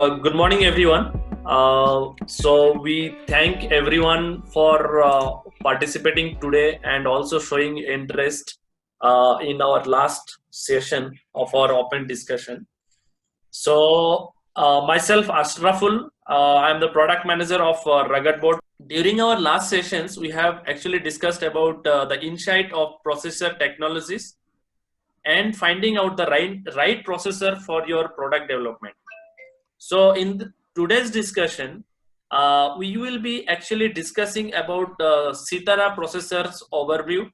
Good morning, everyone. So we thank everyone for participating today and also showing interest in our last session of our open discussion. So myself, Ashraful, I'm the product manager of Rugged Board. During our last sessions, we have actually discussed about the insight of processor technologies and finding out the right processor for your product development. So in today's discussion, we will be actually discussing about Sitara processors overview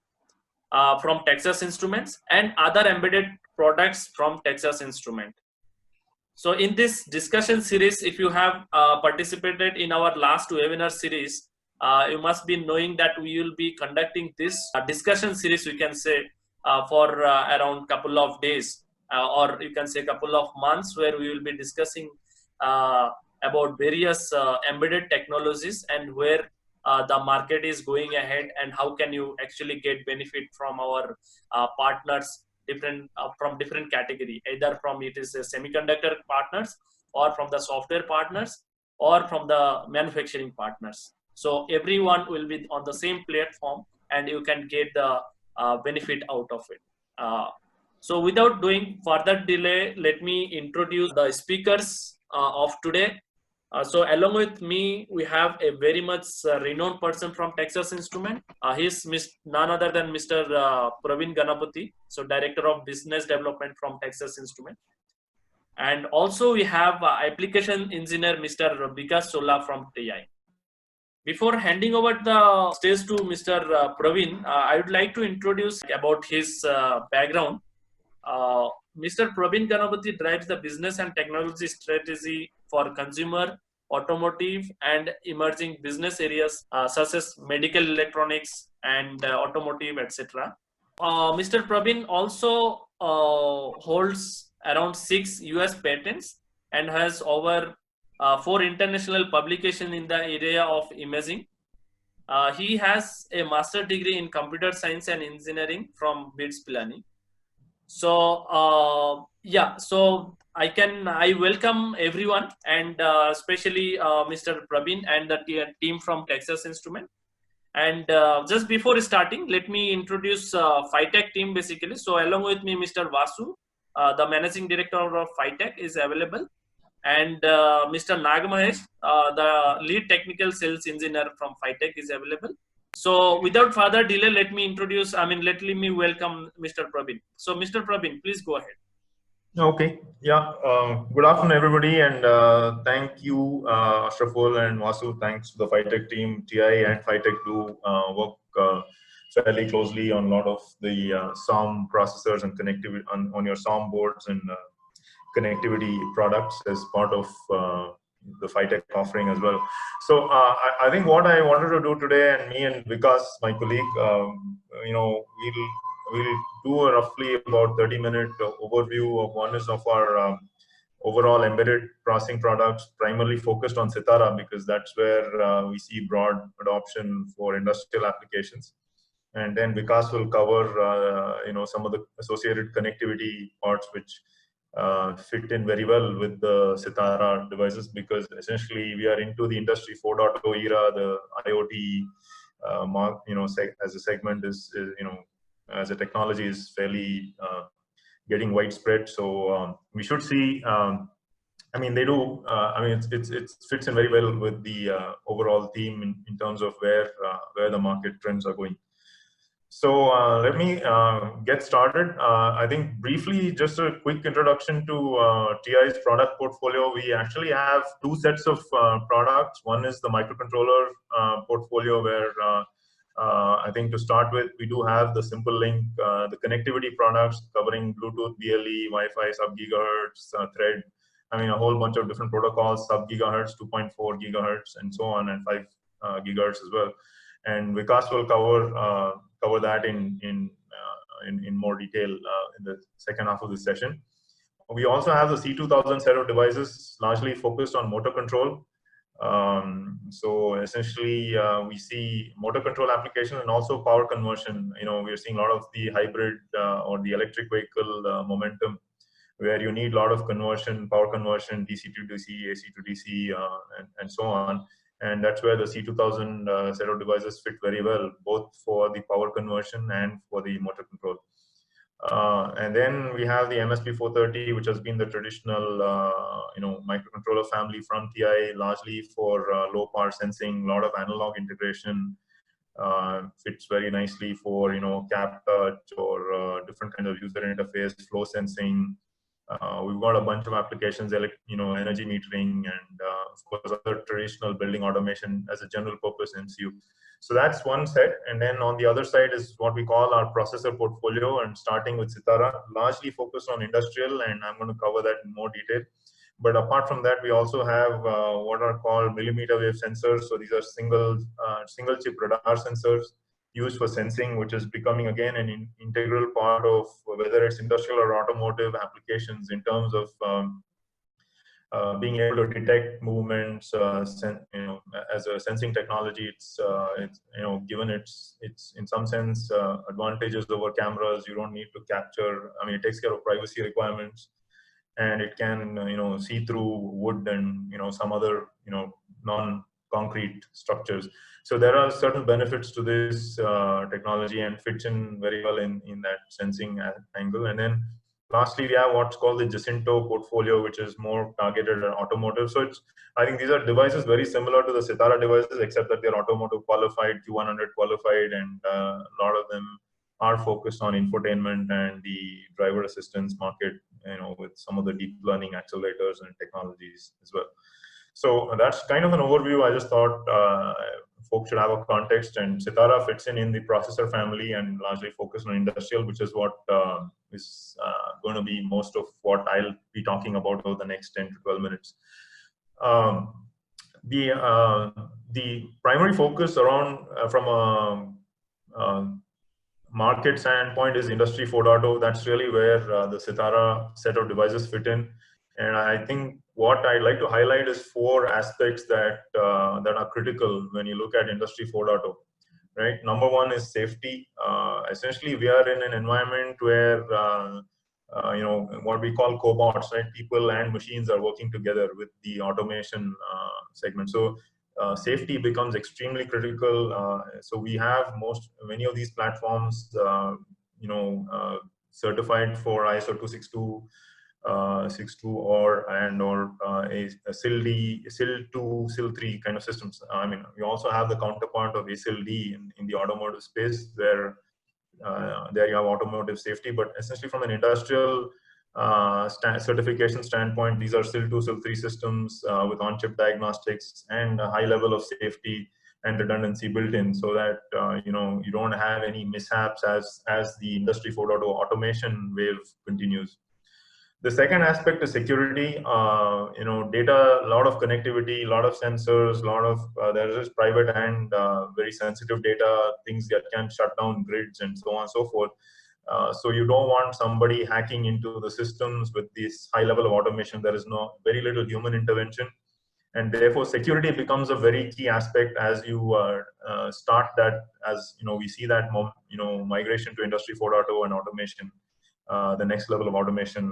from Texas Instruments and other embedded products from Texas Instrument. So in this discussion series, if you have participated in our last webinar series, you must be knowing that we will be conducting this discussion series, we can say, for around couple of days, or you can say couple of months, where we will be discussing about various embedded technologies and where the market is going ahead and how can you actually get benefit from our partners from different category, either from it is a semiconductor partners or from the software partners or from the manufacturing partners. So everyone will be on the same platform and you can get the benefit out of it. So without doing further delay, let me introduce the speakers of today. So along with me, we have a very much renowned person from Texas Instrument. He's none other than Mr. Praveen Ganapati, so Director of Business Development from Texas Instrument. And also we have Application Engineer Mr. Vikas Sola from TI. Before handing over the stage to Mr. Praveen, I would like to introduce about his background. Mr. Praveen Ganapati drives the business and technology strategy for consumer, automotive, and emerging business areas such as medical electronics and automotive, etc. Mr. Praveen also holds around 6 US patents and has over 4 international publications in the area of imaging. He has a master's degree in computer science and engineering from BITS Pilani. So so I welcome everyone, and especially Mr. Praveen and the team from Texas Instrument. And just before starting, let me introduce PHYTEC team basically. So along with me, Mr. Vasu, the managing director of PHYTEC, is available, and Mr. Nagamahesh, the lead technical sales engineer from PHYTEC, is available. So without further delay, let me welcome Mr. Praveen. So Mr. Praveen, please go ahead. Okay. Yeah. Good afternoon, everybody, and thank you, Ashraful and Vasu. Thanks to the PHYTEC team. TI and PHYTEC do work fairly closely on a lot of the SOM processors and connectivity on your SOM boards and connectivity products as part of the PHYTEC offering as well. So I think what I wanted to do today, and me and Vikas, my colleague, we'll do a roughly about 30-minute overview of one is of our overall embedded processing products, primarily focused on Sitara, because that's where we see broad adoption for industrial applications. And then Vikas will cover some of the associated connectivity parts which fit in very well with the Sitara devices, because essentially we are into the industry 4.0 era. The IoT as a segment is as a technology is fairly getting widespread. So we should see. It fits in very well with the overall theme in terms of where the market trends are going. So let me get started. I think briefly, just a quick introduction to TI's product portfolio. We actually have two sets of products. One is the microcontroller portfolio, where I think to start with, we do have the Simple Link, the connectivity products covering Bluetooth, BLE, Wi-Fi, sub-gigahertz, Thread. I mean, a whole bunch of different protocols, sub-gigahertz, 2.4 gigahertz, and so on, and 5 gigahertz as well. And Vikas will cover that in more detail in the second half of the session. We also have the C2000 set of devices, largely focused on motor control. So essentially, we see motor control application and also power conversion. We are seeing a lot of the hybrid or the electric vehicle momentum where you need a lot of conversion, power conversion, DC to DC, AC to DC, and so on. And that's where the C2000 set of devices fit very well, both for the power conversion and for the motor control. And then we have the MSP430, which has been the traditional, microcontroller family from TI, largely for low power sensing, a lot of analog integration. Fits very nicely for cap touch or different kind of user interface, flow sensing. We've got a bunch of applications, energy metering, and of course other traditional building automation as a general purpose MCU. So that's one set, and then on the other side is what we call our processor portfolio, and starting with Sitara, largely focused on industrial, and I'm going to cover that in more detail. But apart from that, we also have what are called millimeter wave sensors. So these are single chip radar sensors used for sensing, which is becoming again an integral part of whether it's industrial or automotive applications in terms of being able to detect movements. As a sensing technology, it's given its in some sense advantages over cameras. You don't need to capture. I mean, it takes care of privacy requirements, and it can see through wood and some other non-concrete structures. So there are certain benefits to this technology, and fits in very well in that sensing angle. And then lastly, we have what's called the Jacinto portfolio, which is more targeted at automotive. So I think these are devices very similar to the Sitara devices, except that they're automotive qualified, Q100 qualified, and a lot of them are focused on infotainment and the driver assistance market, with some of the deep learning accelerators and technologies as well. So that's kind of an overview. I just thought folks should have a context, and Sitara fits in the processor family and largely focused on industrial, which is what is going to be most of what I'll be talking about over the next 10 to 12 minutes. The primary focus around from a market standpoint is Industry 4.0. That's really where the Sitara set of devices fit in. And I think what I'd like to highlight is 4 aspects that are critical when you look at Industry 4.0. Right. Number one is safety. Essentially, we are in an environment where what we call cobots, right? People and machines are working together with the automation segment. So safety becomes extremely critical. So we have many of these platforms, certified for ISO 262. 62 or a SIL-D, SIL-2, SIL-3 kind of systems. I mean, we also have the counterpart of ASIL-D in the automotive space, where there you have automotive safety. But essentially, from an industrial certification standpoint, these are SIL-2, SIL-3 systems with on-chip diagnostics and a high level of safety and redundancy built in, so that you don't have any mishaps as the Industry 4.0 automation wave continues. The second aspect is security. Data, a lot of connectivity, a lot of sensors, there is private and very sensitive data, things that can shut down grids and so on and so forth. So you don't want somebody hacking into the systems with this high level of automation. There is very little human intervention, and therefore security becomes a very key aspect as you start that. As we see that migration to Industry 4.0 and automation. The next level of automation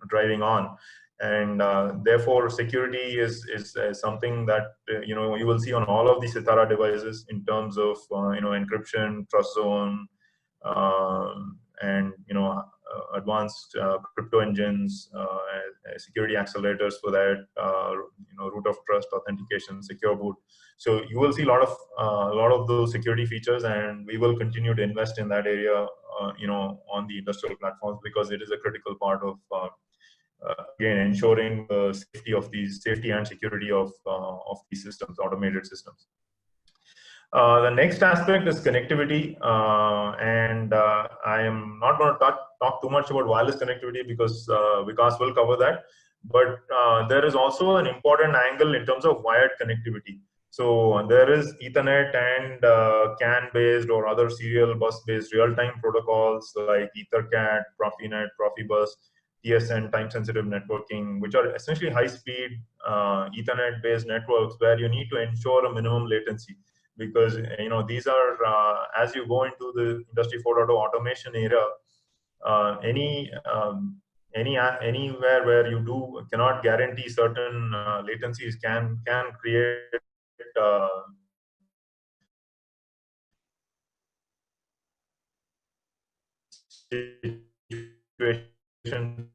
driving on, and therefore security is something that you will see on all of the Sitara devices in terms of encryption, trust zone, and advanced crypto engines, security accelerators for that, root of trust, authentication, secure boot. So you will see a lot of those security features, and we will continue to invest in that area, on the industrial platforms, because it is a critical part of again ensuring the safety and security of these systems, automated systems. The next aspect is connectivity, and I am not going to talk too much about wireless connectivity because Vikas will cover that. But there is also an important angle in terms of wired connectivity. So there is Ethernet and CAN-based or other serial bus-based real-time protocols like EtherCAT, Profinet, Profibus, TSN, time-sensitive networking, which are essentially high-speed Ethernet-based networks where you need to ensure a minimum latency. Because these are as you go into the Industry 4.0 automation era, any anywhere where you cannot guarantee certain latencies can create situation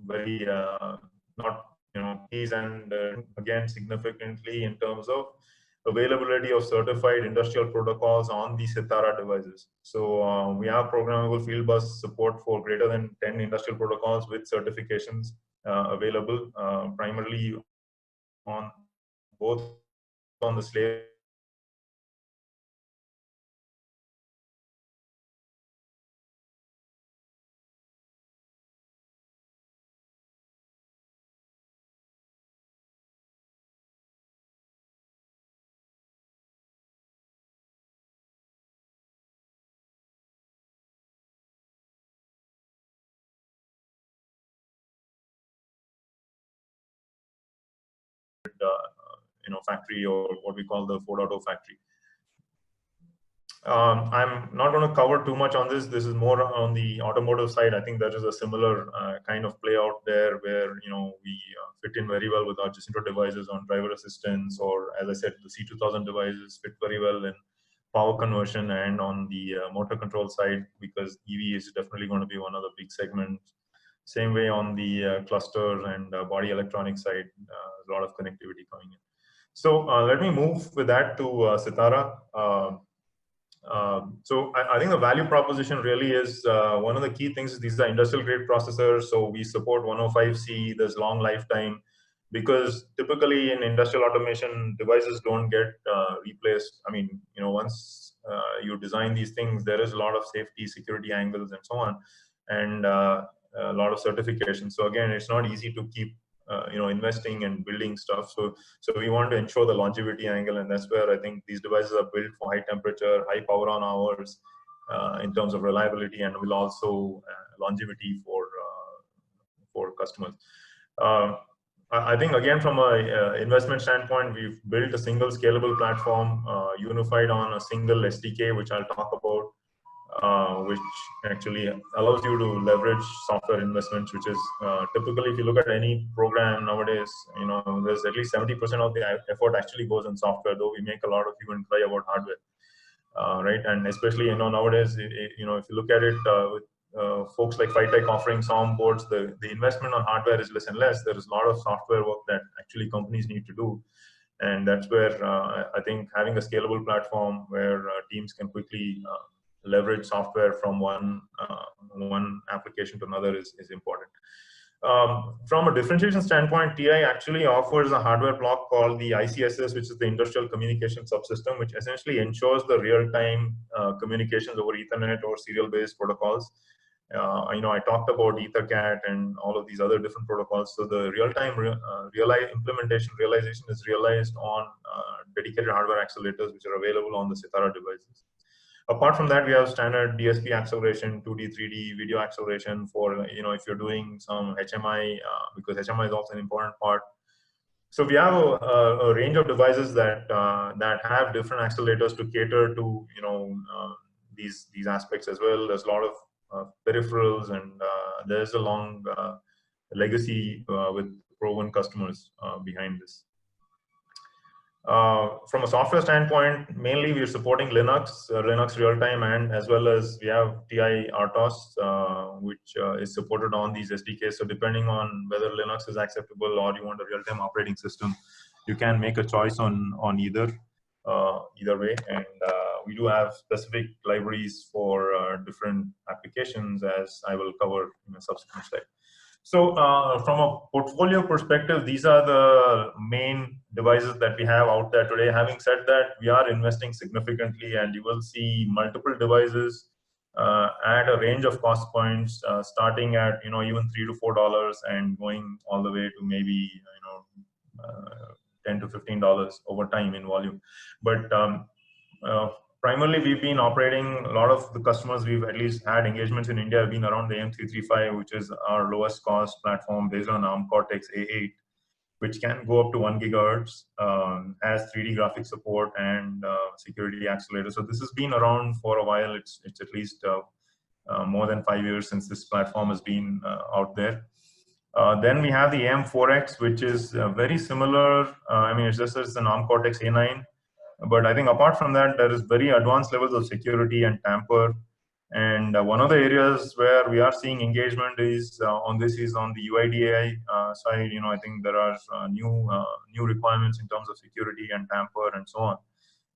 very not keys, and again significantly in terms of availability of certified industrial protocols on the Sitara devices. So we have programmable field bus support for greater than 10 industrial protocols with certifications available primarily on both on the slave factory, or what we call the 4.0 factory. I'm not going to cover too much on this. This is more on the automotive side. I think there is a similar kind of play out there where we fit in very well with our Jacinto devices on driver assistance, or as I said, the C2000 devices fit very well in power conversion and on the motor control side, because EV is definitely going to be one of the big segments. Same way on the cluster and body electronic side, a lot of connectivity coming in. So let me move with that to Sitara. So I think the value proposition really is one of the key things is these are industrial grade processors. So we support 105C, there's long lifetime, because typically in industrial automation, devices don't get replaced. I mean, once you design these things, there is a lot of safety, security angles and so on, and a lot of certification. So again, it's not easy to keep investing and building stuff. So we want to ensure the longevity angle, and that's where I think these devices are built for high temperature, high power on hours in terms of reliability, and will also longevity for customers. I think again from a investment standpoint, we've built a single scalable platform unified on a single SDK, which I'll talk about. Which actually allows you to leverage software investments, which is typically, if you look at any program nowadays, there's at least 70% of the effort actually goes in software, though we make a lot of hue and cry about hardware, right? And especially, nowadays, if you look at it with folks like PHYTEC offering SOM boards, the investment on hardware is less and less. There is a lot of software work that actually companies need to do. And that's where I think having a scalable platform where teams can quickly leverage software from one application to another is important. From a differentiation standpoint, TI actually offers a hardware block called the ICSS, which is the Industrial Communication Subsystem, which essentially ensures the real-time communications over Ethernet or serial-based protocols. I talked about EtherCAT and all of these other different protocols. So the real-time implementation realization is realized on dedicated hardware accelerators, which are available on the Sitara devices. Apart from that, we have standard DSP acceleration, 2D, 3D video acceleration for, if you're doing some HMI, because HMI is also an important part. So we have a range of devices that have different accelerators to cater to, these aspects as well. There's a lot of peripherals, and there's a long legacy with proven customers behind this. From a software standpoint, mainly we're supporting Linux real-time, and as well as we have TI RTOS, which is supported on these SDKs. So depending on whether Linux is acceptable or you want a real-time operating system, you can make a choice on either way. And we do have specific libraries for different applications, as I will cover in a subsequent slide. So from a portfolio perspective, these are the main devices that we have out there today. Having said that, we are investing significantly, and you will see multiple devices at a range of cost points, starting at even $3 to $4 and going all the way to maybe $10 to $15 over time in volume. But primarily, we've been operating, a lot of the customers we've at least had engagements in India have been around the M335, which is our lowest cost platform based on ARM Cortex A8, which can go up to 1 gigahertz, has 3D graphic support and security accelerator. So this has been around for a while. It's at least more than 5 years since this platform has been out there. Then we have the AM4X, which is very similar. I mean, it's just as an ARM Cortex A9, but I think apart from that, there is very advanced levels of security and tamper. And one of the areas where we are seeing engagement is on the UIDAI side. You know, I think there are new requirements in terms of security and tamper and so on.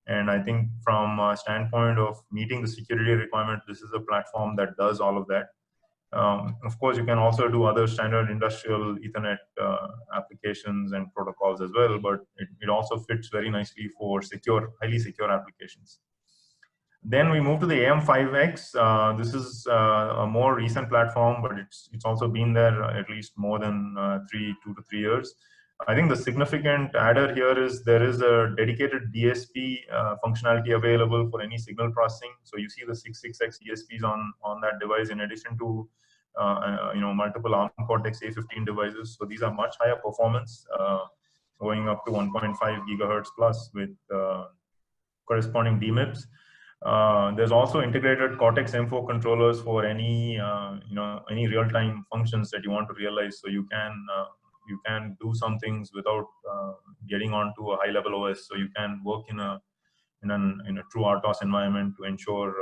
And I think from a standpoint of meeting the security requirement, this is a platform that does all of that. Of course, you can also do other standard industrial Ethernet applications and protocols as well, but it also fits very nicely for highly secure applications. Then we move to the AM5X. This is a more recent platform, but it's also been there at least more than 2 to 3 years. I think the significant adder here is there is a dedicated DSP functionality available for any signal processing. So you see the 66X DSPs on that device, in addition to multiple ARM Cortex A15 devices. So these are much higher performance, going up to 1.5 gigahertz plus with corresponding DMIPs. There's also integrated Cortex M4 controllers for any real-time functions that you want to realize. So you can do some things without getting onto a high-level OS. So you can work in a true RTOS environment to ensure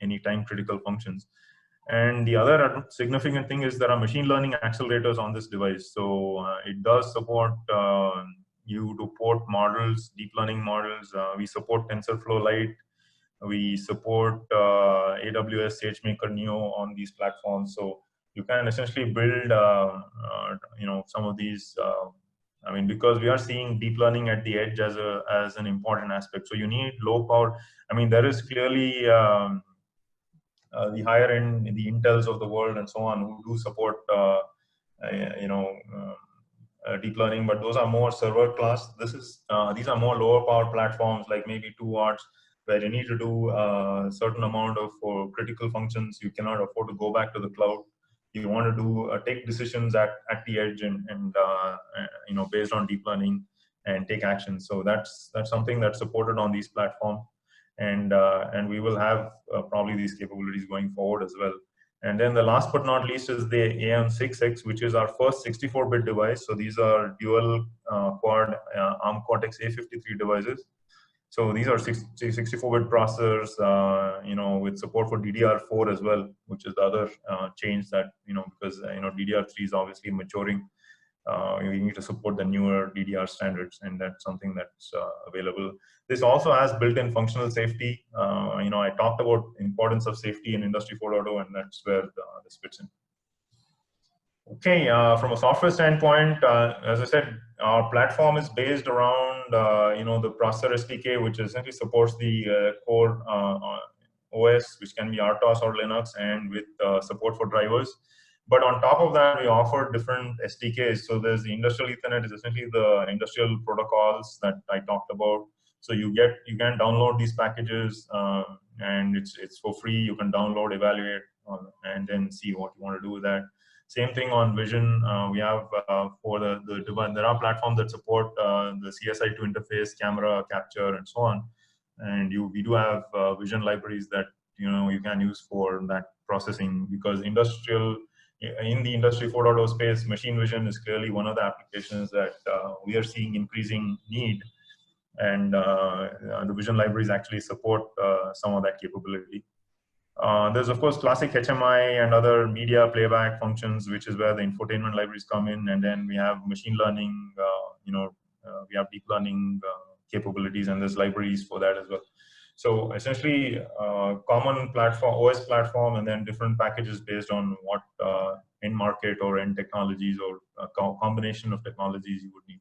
any time-critical functions. And the other significant thing is there are machine learning accelerators on this device. So it does support you to port models, deep learning models. We support TensorFlow Lite. We support AWS SageMaker Neo on these platforms. So you can essentially build, some of these. I mean, because we are seeing deep learning at the edge as an important aspect. So you need low power. I mean, there is clearly the higher end, the Intels of the world and so on, who do support, deep learning, but those are more server class. These are more lower power platforms, like maybe 2 watts, where you need to do a certain amount of for critical functions. You cannot afford to go back to the cloud. You want to do take decisions at the edge and based on deep learning and take action. So that's something that's supported on these platforms, and we will have probably these capabilities going forward as well. And then the last but not least is the AM6X, which is our first 64-bit device. So these are dual quad ARM Cortex A53 devices. So these are 64-bit processors, with support for DDR4 as well, which is the other change that, because, DDR3 is obviously maturing. We need to support the newer DDR standards, and that's something that's available. This also has built-in functional safety. I talked about importance of safety in Industry 4.0, and that's where this fits in. Okay, from a software standpoint, as I said, our platform is based around, the processor SDK, which essentially supports the core OS, which can be RTOS or Linux, and with support for drivers. But on top of that, we offer different SDKs. So there's the industrial Ethernet, is essentially the industrial protocols that I talked about. So you can download these packages, and it's for free. You can download, evaluate, and then see what you want to do with that. Same thing on Vision. We have for the device, there are platforms that support the CSI2 interface, camera capture, and so on. And we do have Vision libraries that you can use for that processing, because in the Industry 4.0 space, machine vision is clearly one of the applications that we are seeing increasing need, and the Vision libraries actually support some of that capability. There's of course classic HMI and other media playback functions, which is where the infotainment libraries come in, and then we have machine learning, we have deep learning capabilities, and there's libraries for that as well. So essentially, common platform, OS platform, and then different packages based on what end market or end technologies or a combination of technologies you would need.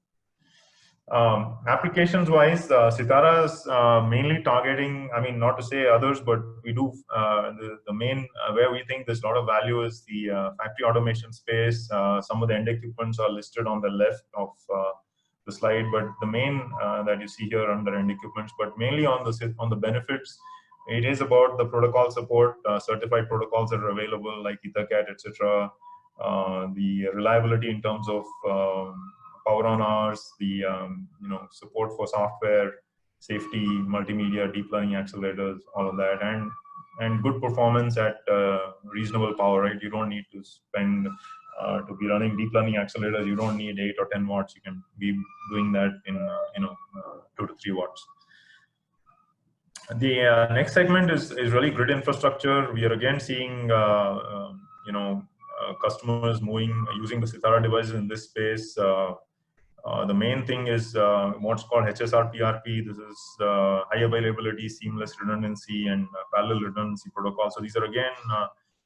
Applications wise, Sitara is mainly targeting, I mean, not to say others, but we do the main where we think there's a lot of value is the factory automation space. Some of the end equipments are listed on the left of the slide, but the main that you see here under end equipments, but mainly on the benefits, it is about the protocol support, certified protocols that are available like EtherCAT, etc. The reliability in terms of power on hours, the support for software, safety, multimedia, deep learning accelerators, all of that, and and good performance at reasonable power, right? You don't need to spend to be running deep learning accelerators. You don't need 8 or 10 watts. You can be doing that in 2 to 3 watts. The next segment is really grid infrastructure. We are again seeing customers using the Sitara devices in this space. The main thing is what's called HSR-PRP. This is high availability, seamless redundancy, and parallel redundancy protocol. So these are again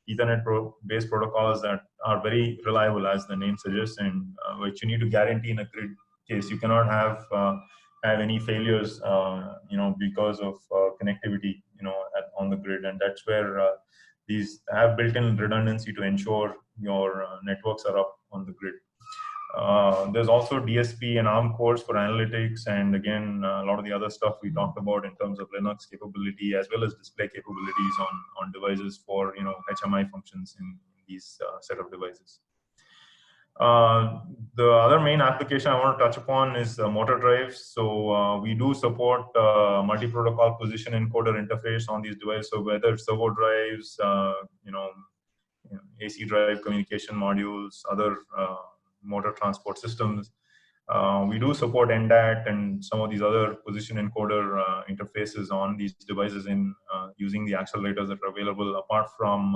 Ethernet-based protocols that are very reliable, as the name suggests, and which you need to guarantee in a grid case. You cannot have any failures, because of connectivity, on the grid, and that's where these have built-in redundancy to ensure your networks are up on the grid. There's also DSP and ARM cores for analytics, and again, a lot of the other stuff we talked about in terms of Linux capability, as well as display capabilities on devices for HMI functions in these set of devices. The other main application I want to touch upon is motor drives. So we do support multi-protocol position encoder interface on these devices. So whether it's servo drives, AC drive communication modules, other motor transport systems. We do support NDAT and some of these other position encoder interfaces on these devices in using the accelerators that are available, apart from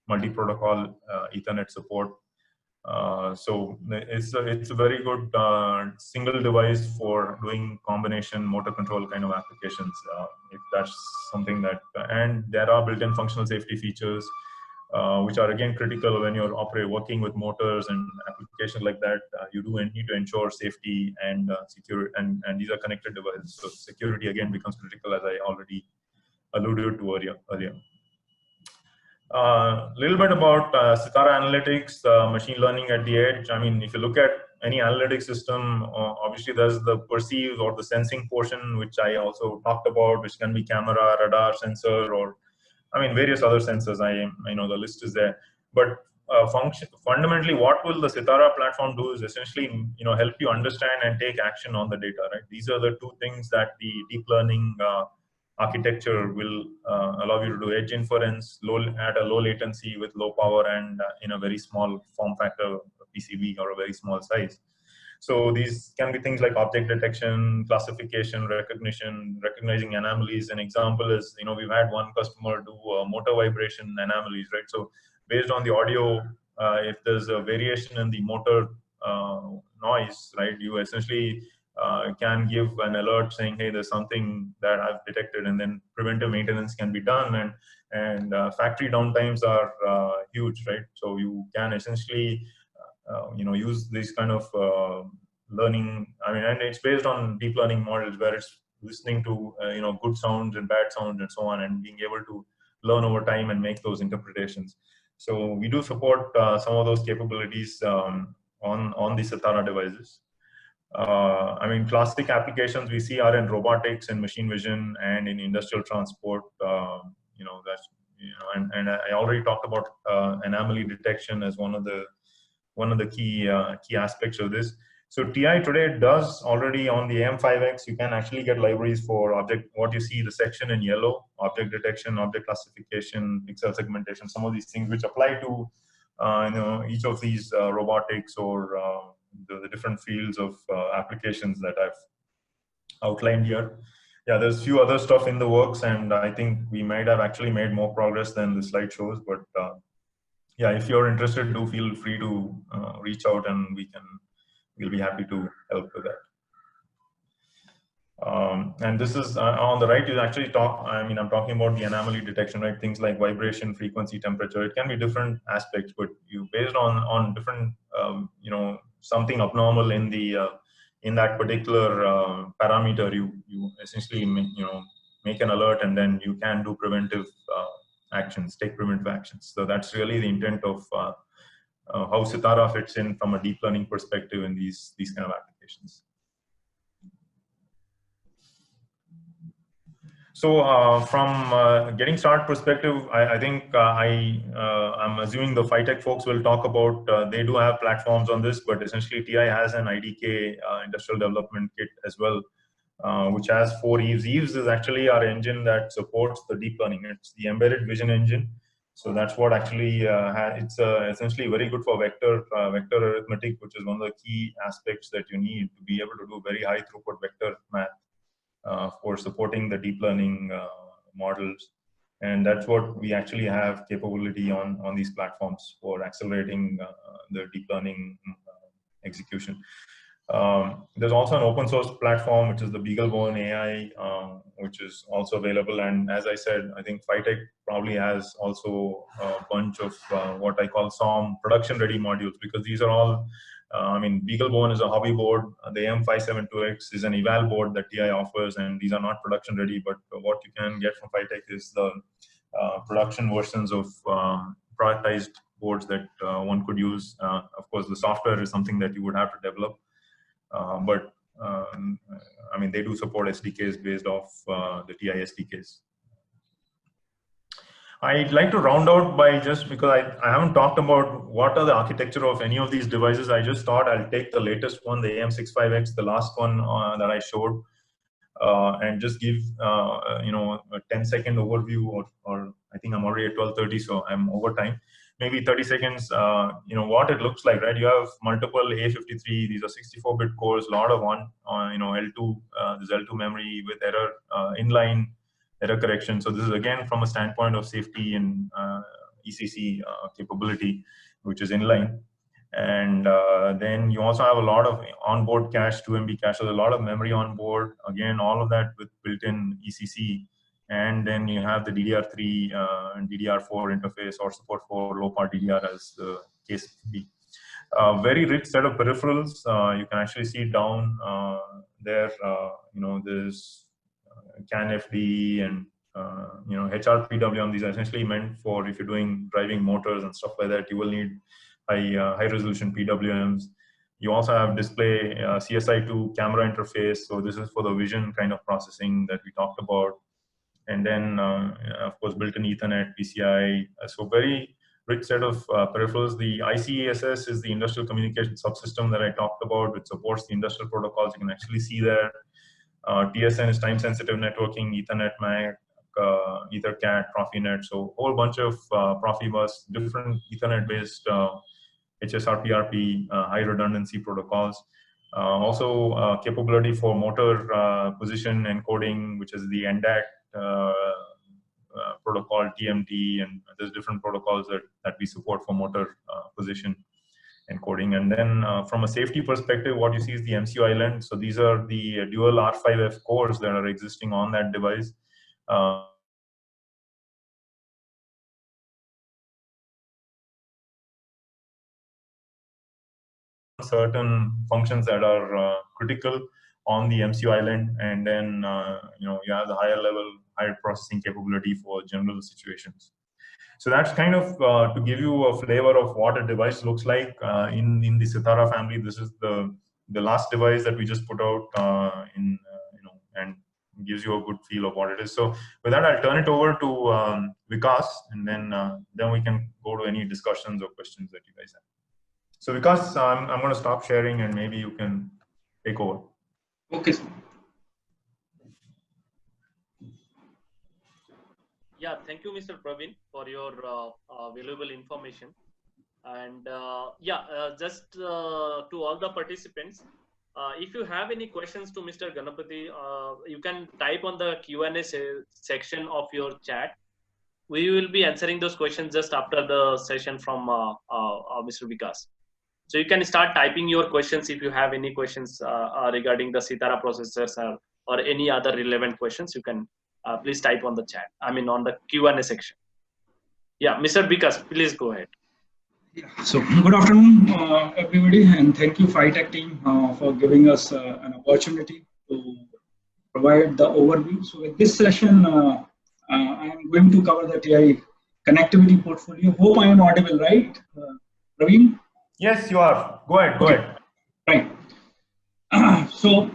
multi-protocol Ethernet support. So it's a very good single device for doing combination motor control kind of applications, if that's something that, and there are built-in functional safety features, which are again critical when you're working with motors and applications like that. You do need to ensure safety and security, and these are connected devices. So security again becomes critical, as I already alluded to earlier. A little bit about Sitara Analytics, machine learning at the edge. I mean, if you look at any analytics system, obviously there's the perceive or the sensing portion, which I also talked about, which can be camera, radar, sensor, or various other sensors. I know the list is there. But fundamentally, what will the Sitara platform do is essentially, help you understand and take action on the data, right? These are the two things that the deep learning architecture will allow you to do: edge inference at a low latency with low power and in a very small form factor PCB or a very small size. So these can be things like object detection, classification, recognition, recognizing anomalies. An example is, we've had one customer do motor vibration anomalies, right? So based on the audio, if there's a variation in the motor noise, right, you essentially can give an alert saying, hey, there's something that I've detected, and then preventive maintenance can be done. And factory downtimes are huge, right? So you can essentially use these kind of learning. And it's based on deep learning models where it's listening to good sounds and bad sounds and so on, and being able to learn over time and make those interpretations. So we do support some of those capabilities on the Sitara devices. Classic applications we see are in robotics and machine vision and in industrial transport. And I already talked about anomaly detection as one of the key aspects of this. So TI today does already on the AM5X, you can actually get libraries for what you see, the section in yellow, object detection, object classification, pixel segmentation, some of these things which apply to each of these robotics or the different fields of applications that I've outlined here. Yeah, there's a few other stuff in the works, and I think we might have actually made more progress than the slide shows, but yeah, if you're interested, do feel free to reach out, and we'll be happy to help with that. And this is on the right. You actually I'm talking about the anomaly detection, right? Things like vibration, frequency, temperature. It can be different aspects, but you based on different, something abnormal in that particular parameter. You essentially make an alert, and then you can do preventive actions, take preventive actions. So that's really the intent of how Sitara fits in from a deep learning perspective in these kind of applications. So from getting started perspective, I think I'm assuming the PHYTEC folks will talk about, they do have platforms on this, but essentially TI has an IDK industrial development kit as well, which has 4 Eves. Eves is actually our engine that supports the deep learning. It's the embedded vision engine. So that's what actually it's essentially very good for vector arithmetic, which is one of the key aspects that you need to be able to do very high throughput vector math for supporting the deep learning models. And that's what we actually have capability on these platforms for accelerating the deep learning execution. There's also an open source platform, which is the BeagleBone AI, which is also available. And as I said, I think PHYTEC probably has also a bunch of what I call SOM production ready modules, because these are all, I mean, BeagleBone is a hobby board. The AM572X is an eval board that TI offers, and these are not production ready, but what you can get from PHYTEC is the production versions of productized boards that one could use. Of course, the software is something that you would have to develop. But I mean, they do support SDKs based off the TI SDKs. I'd like to round out by just because I haven't talked about what are the architecture of any of these devices. I just thought I'll take the latest one, the AM65X, the last one that I showed, and just give you know, a 10-second overview, or I think I'm already at 12:30, so I'm over time. Maybe 30 seconds, you know, what it looks like, right? You have multiple A53, these are 64-bit cores, a lot of you know, L2, this L2 memory with error, inline error correction. So this is again from a standpoint of safety and ECC capability, which is inline. And then you also have a lot of onboard cache, 2 MB cache, so a lot of memory on board. Again, all of that with built-in ECC. And then you have the DDR3 and DDR4 interface, or support for low-power DDR, as the case be. Very rich set of peripherals. You can actually see down there, you know, there's CAN-FD and you know, HRPWM. These are essentially meant for if you're doing driving motors and stuff like that, you will need high resolution PWMs. You also have display CSI2 camera interface. So this is for the vision kind of processing that we talked about. And then, of course, built-in Ethernet, PCI. So very rich set of peripherals. The ICESS is the industrial communication subsystem that I talked about, which supports the industrial protocols. You can actually see there. TSN is time-sensitive networking, Ethernet, MAC, EtherCAT, Profinet. So a whole bunch of Profibus, different Ethernet-based HSRPRP, high redundancy protocols. Also capability for motor position encoding, which is the NDAC protocol, TMT, and there's different protocols that we support for motor position encoding. And then from a safety perspective, what you see is the MCU island. So these are the dual R5F cores that are existing on that device. Certain functions that are critical on the MCU island, and then you know, you have the higher processing capability for general situations. So that's kind of to give you a flavor of what a device looks like in the Sitara family. This is the last device that we just put out you know, and gives you a good feel of what it is. So with that, I'll turn it over to Vikas, and then we can go to any discussions or questions that you guys have. So Vikas, I'm going to stop sharing, and maybe you can take over. Okay. Yeah, thank you, Mr. Praveen, for your valuable information. And just to all the participants, if you have any questions to Mr. Ganapathy, you can type on the Q&A section of your chat. We will be answering those questions just after the session from Mr. Vikas. So you can start typing your questions if you have any questions regarding the Sitara processors or any other relevant questions. You can please type on the chat. I mean, on the Q&A section. Yeah, Mr. Vikas, please go ahead. Yeah. So good afternoon, everybody, and thank you, PHYTEC team, for giving us an opportunity to provide the overview. So with this session, I am going to cover the TI connectivity portfolio. Hope I am audible, right, Praveen? Yes, you are. Go ahead. Go ahead. Right. So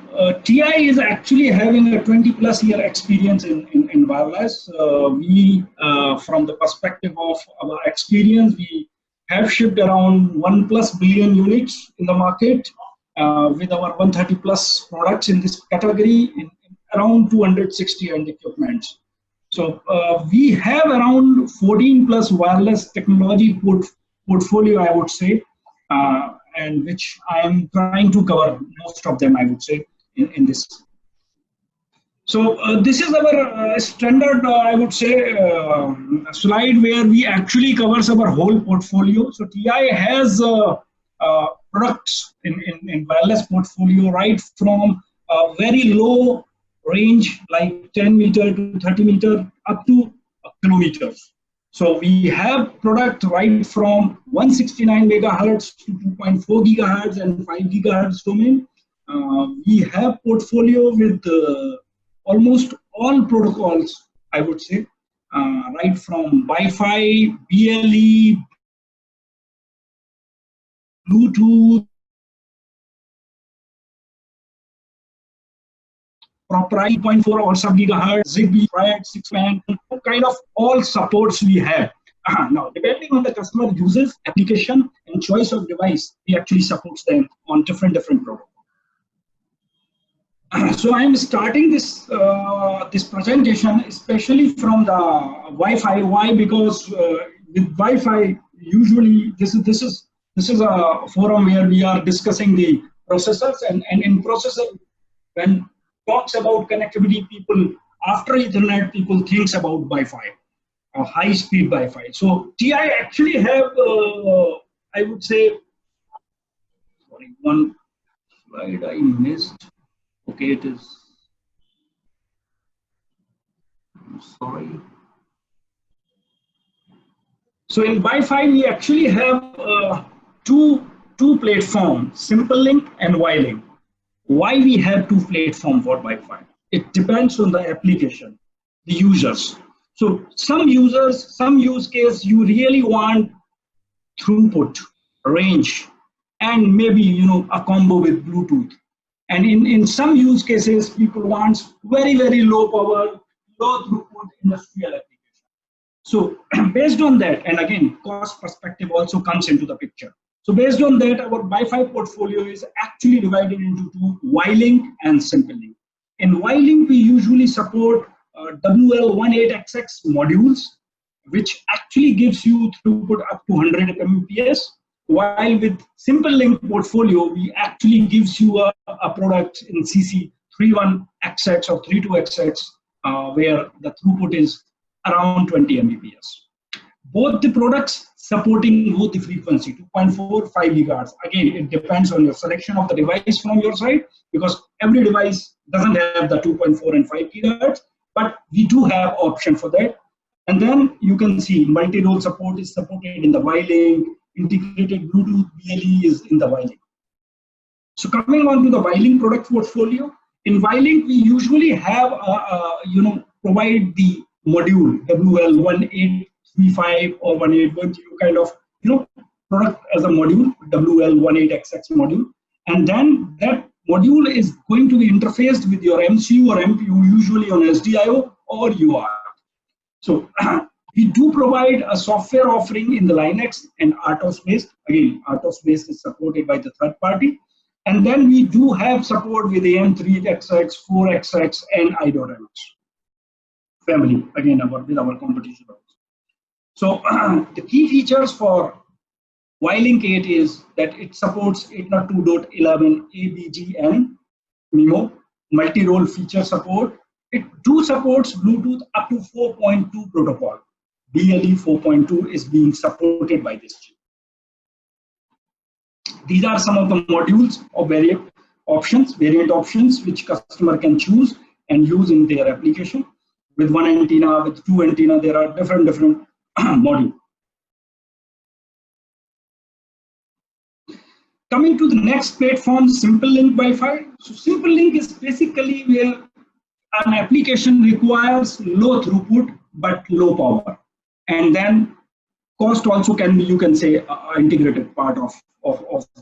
TI is actually having a 20+ year experience in wireless. We, from the perspective of our experience, we have shipped around 1+ billion units in the market. with our 130 plus products in this category, in around 260 end equipments. So we have around 14 plus wireless technology portfolio, I would say, and which I am trying to cover most of them, I would say, in this. So this is our standard, I would say, slide where we actually covers our whole portfolio. So TI has products in wireless portfolio right from very low range like 10 meter to 30 meter up to kilometers. So we have product right from 169 megahertz to 2.4 gigahertz and 5 gigahertz domain. We have portfolio with almost all protocols, I would say, right from Wi-Fi, BLE, Bluetooth, proprietary 0.4 or sub-gigahertz, Zigbee, Riot, 6-band, kind of all supports we have. Now, depending on the customer uses, application, and choice of device, we actually supports them on different protocols. So I am starting this this presentation especially from the Wi-Fi. Why? Because with Wi-Fi, usually this is a forum where we are discussing the processors, and in processor, when talks about connectivity, people after Ethernet, people thinks about Wi-Fi, high-speed Wi-Fi. So TI actually have, I would say, sorry, one slide I missed. Okay, it is. I'm sorry. So in Wi-Fi, we actually have two platforms, Simple Link and WiLink. Why we have two platforms for Wi-Fi? It depends on the application, the users. So some users, some use case, you really want throughput, range, and maybe a combo with Bluetooth. And in some use cases, people want very low power, low throughput industrial application. So based on that, and again, cost perspective also comes into the picture. So based on that, our Wi-Fi portfolio is actually divided into two, WiLink and Simple Link. In WiLink, we usually support WL18XX modules, which actually gives you throughput up to 100 Mbps. While with Simple Link portfolio, we actually gives you a product in CC 31XX or 32XX, where the throughput is around 20 Mbps. Both the products supporting both the frequency, 2.4, 5 gigahertz. Again, it depends on your selection of the device from your side, because every device doesn't have the 2.4 and 5 gigahertz, but we do have option for that. And then you can see multi-role support is supported in the WiLink, integrated Bluetooth BLE is in the WiLink. So coming on to the WiLink product portfolio, in WiLink we usually have provide the module WL1835 or 1810 kind of product as a module, WL18XX module, and then that module is going to be interfaced with your MCU or MPU, usually on SDIO or UART. So we do provide a software offering in the Linux and RTOS based. Again, RTOS based is supported by the third party. And then we do have support with AM3XX, 4XX, and I.MX family, again, with our competition. So the key features for WiLink 8 is that it supports 802.11 ABGN MIMO, multi-role feature support. It do supports Bluetooth up to 4.2 protocol. BLE 4.2 is being supported by this chip. These are some of the modules or variant options which customer can choose and use in their application. With one antenna, with two antenna, there are different modules. Coming to the next platform, Simple Link Wi-Fi. So Simple Link is basically where an application requires low throughput but low power, and then cost also can be, you can say, integrated part of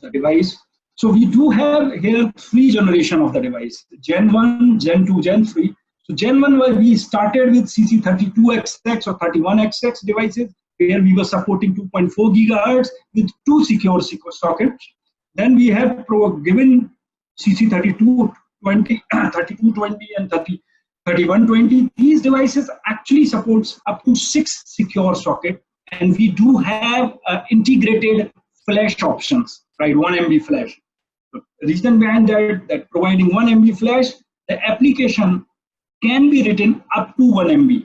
the device. So we do have here 3 generations of the device: Gen 1, Gen 2, Gen 3. So Gen 1, where we started with CC32XX or 31XX devices, where we were supporting 2.4 gigahertz with 2 secure sockets. Then we have given CC3220, 3220 and 3120. These devices actually supports up to 6 secure sockets, and we do have integrated flash options, right? 1 MB flash. The reason behind that providing 1 MB flash, the application can be written up to 1 MB.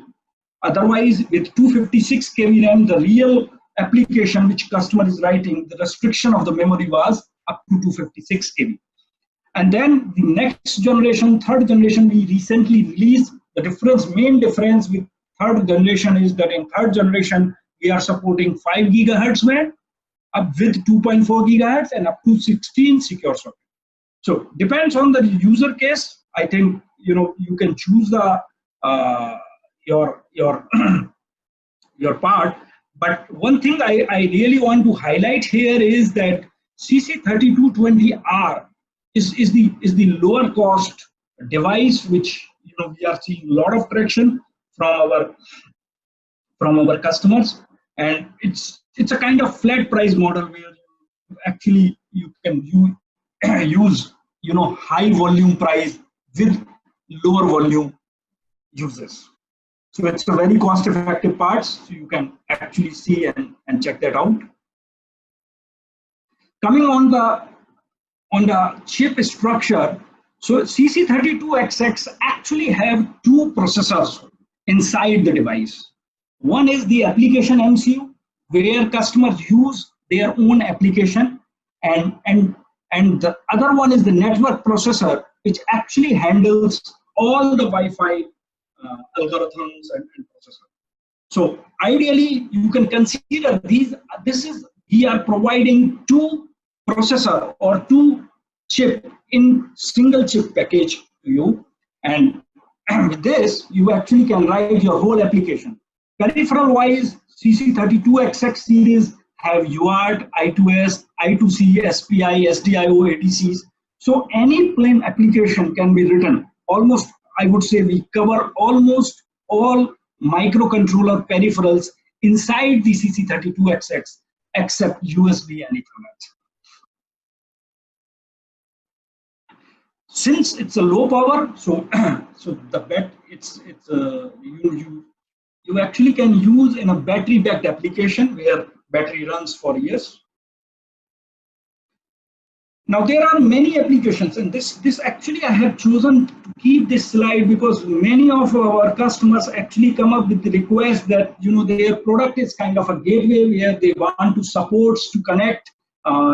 Otherwise, with 256 KB RAM, the real application which customer is writing, the restriction of the memory was up to 256 KB. And then the next generation, third generation, we recently released. The main difference with third generation is that in third generation, we are supporting 5 gigahertz band up with 2.4 gigahertz and up to 16 secure sockets. So depends on the user case. I think you can choose the your your part. But one thing I really want to highlight here is that CC3220R is the lower cost device, which we are seeing a lot of traction from our customers, and it's a kind of flat price model where actually you can use high volume price with lower volume users. So it's a very cost effective part, so you can actually see and check that out. Coming on the chip structure, so CC32XX actually have 2 processors inside the device. One is the application MCU, where customers use their own application, and the other one is the network processor, which actually handles all the Wi-Fi algorithms and processor. So ideally, you can consider we are providing 2 processor or 2 chip in single chip package to you, and with this you actually can write your whole application. Peripheral wise, CC32XX series have UART, I2S, I2C, SPI, SDIO, ADCs. So any plain application can be written. Almost, I would say we cover almost all microcontroller peripherals inside the CC32XX except USB and Ethernet. Since it's a low power, so you actually can use in a battery backed application where battery runs for years. Now there are many applications, and this actually I have chosen to keep this slide because many of our customers actually come up with the request that their product is kind of a gateway where they want to support to connect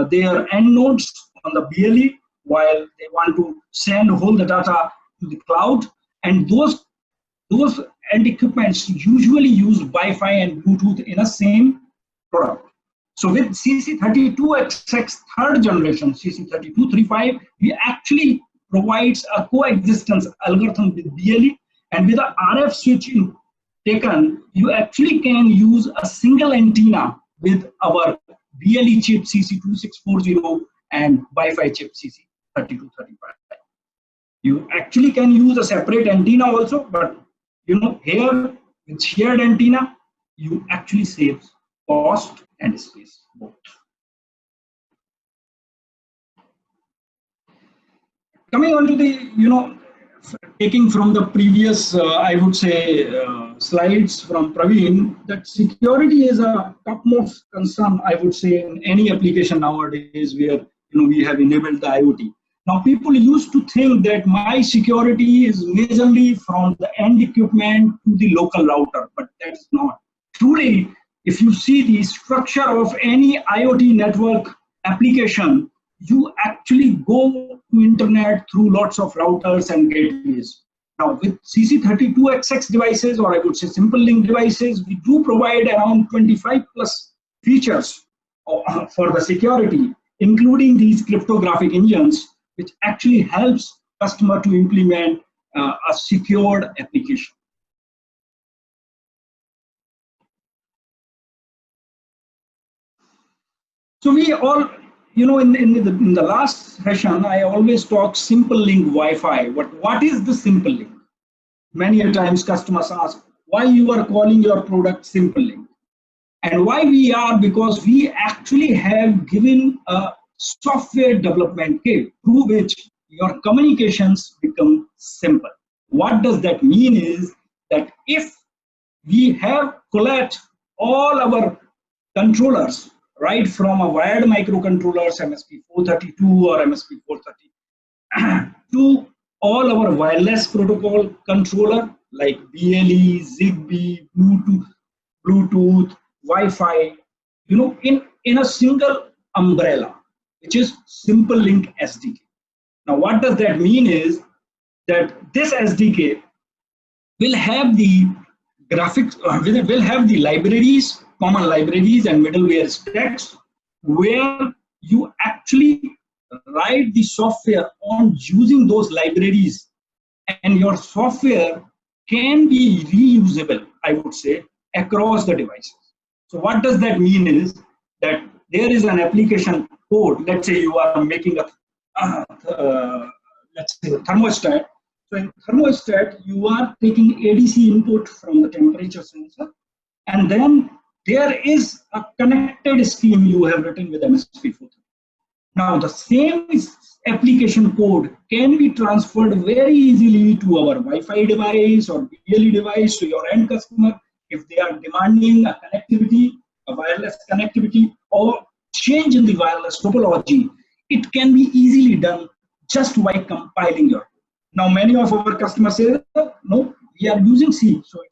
their end nodes on the BLE while they want to hold the data to the cloud, and those end equipments usually use Wi-Fi and Bluetooth in a same product. So with CC32XX third generation, CC3235, we actually provides a coexistence algorithm with BLE, and with the RF switch taken, you actually can use a single antenna with our BLE chip CC2640 and Wi-Fi chip CC3235. You actually can use a separate antenna also, but here with shared antenna, you actually save cost and space both. Coming on to the, taking from the previous, I would say, slides from Praveen, that security is a topmost concern, I would say, in any application nowadays where we have enabled the IoT. Now, people used to think that my security is majorly from the end equipment to the local router, but that's not. Truly, if you see the structure of any IoT network application, you actually go to internet through lots of routers and gateways. Now, with CC32XX devices, or I would say simple link devices, we do provide around 25 plus features for the security, including these cryptographic engines, which actually helps customer to implement a secured application. So we all, in the last session, I always talk simple link Wi-Fi. What is the simple link? Many a times customers ask why you are calling your product simple link. And why we are, because we actually have given a software development kit through which your communications become simple. What does that mean is that if we have collect all our controllers, right from a wired microcontrollers, MSP432 or MSP430, to all our wireless protocol controller like BLE, Zigbee, Bluetooth, Wi-Fi, in a single umbrella, which is Simple Link SDK. Now, what does that mean is that this SDK will have the graphics, will have the libraries, common libraries and middleware stacks, where you actually write the software on using those libraries, and your software can be reusable, I would say, across the devices. So what does that mean is that there is an application code. Let's say you are making a let's say a thermostat. So in thermostat, you are taking ADC input from the temperature sensor, and then there is a connected scheme you have written with MSP430. Now the same application code can be transferred very easily to our Wi-Fi device or BLE device, to your end customer, if they are demanding a connectivity, a wireless connectivity, or change in the wireless topology. It can be easily done just by compiling your code. Now many of our customers say, no, we are using C, so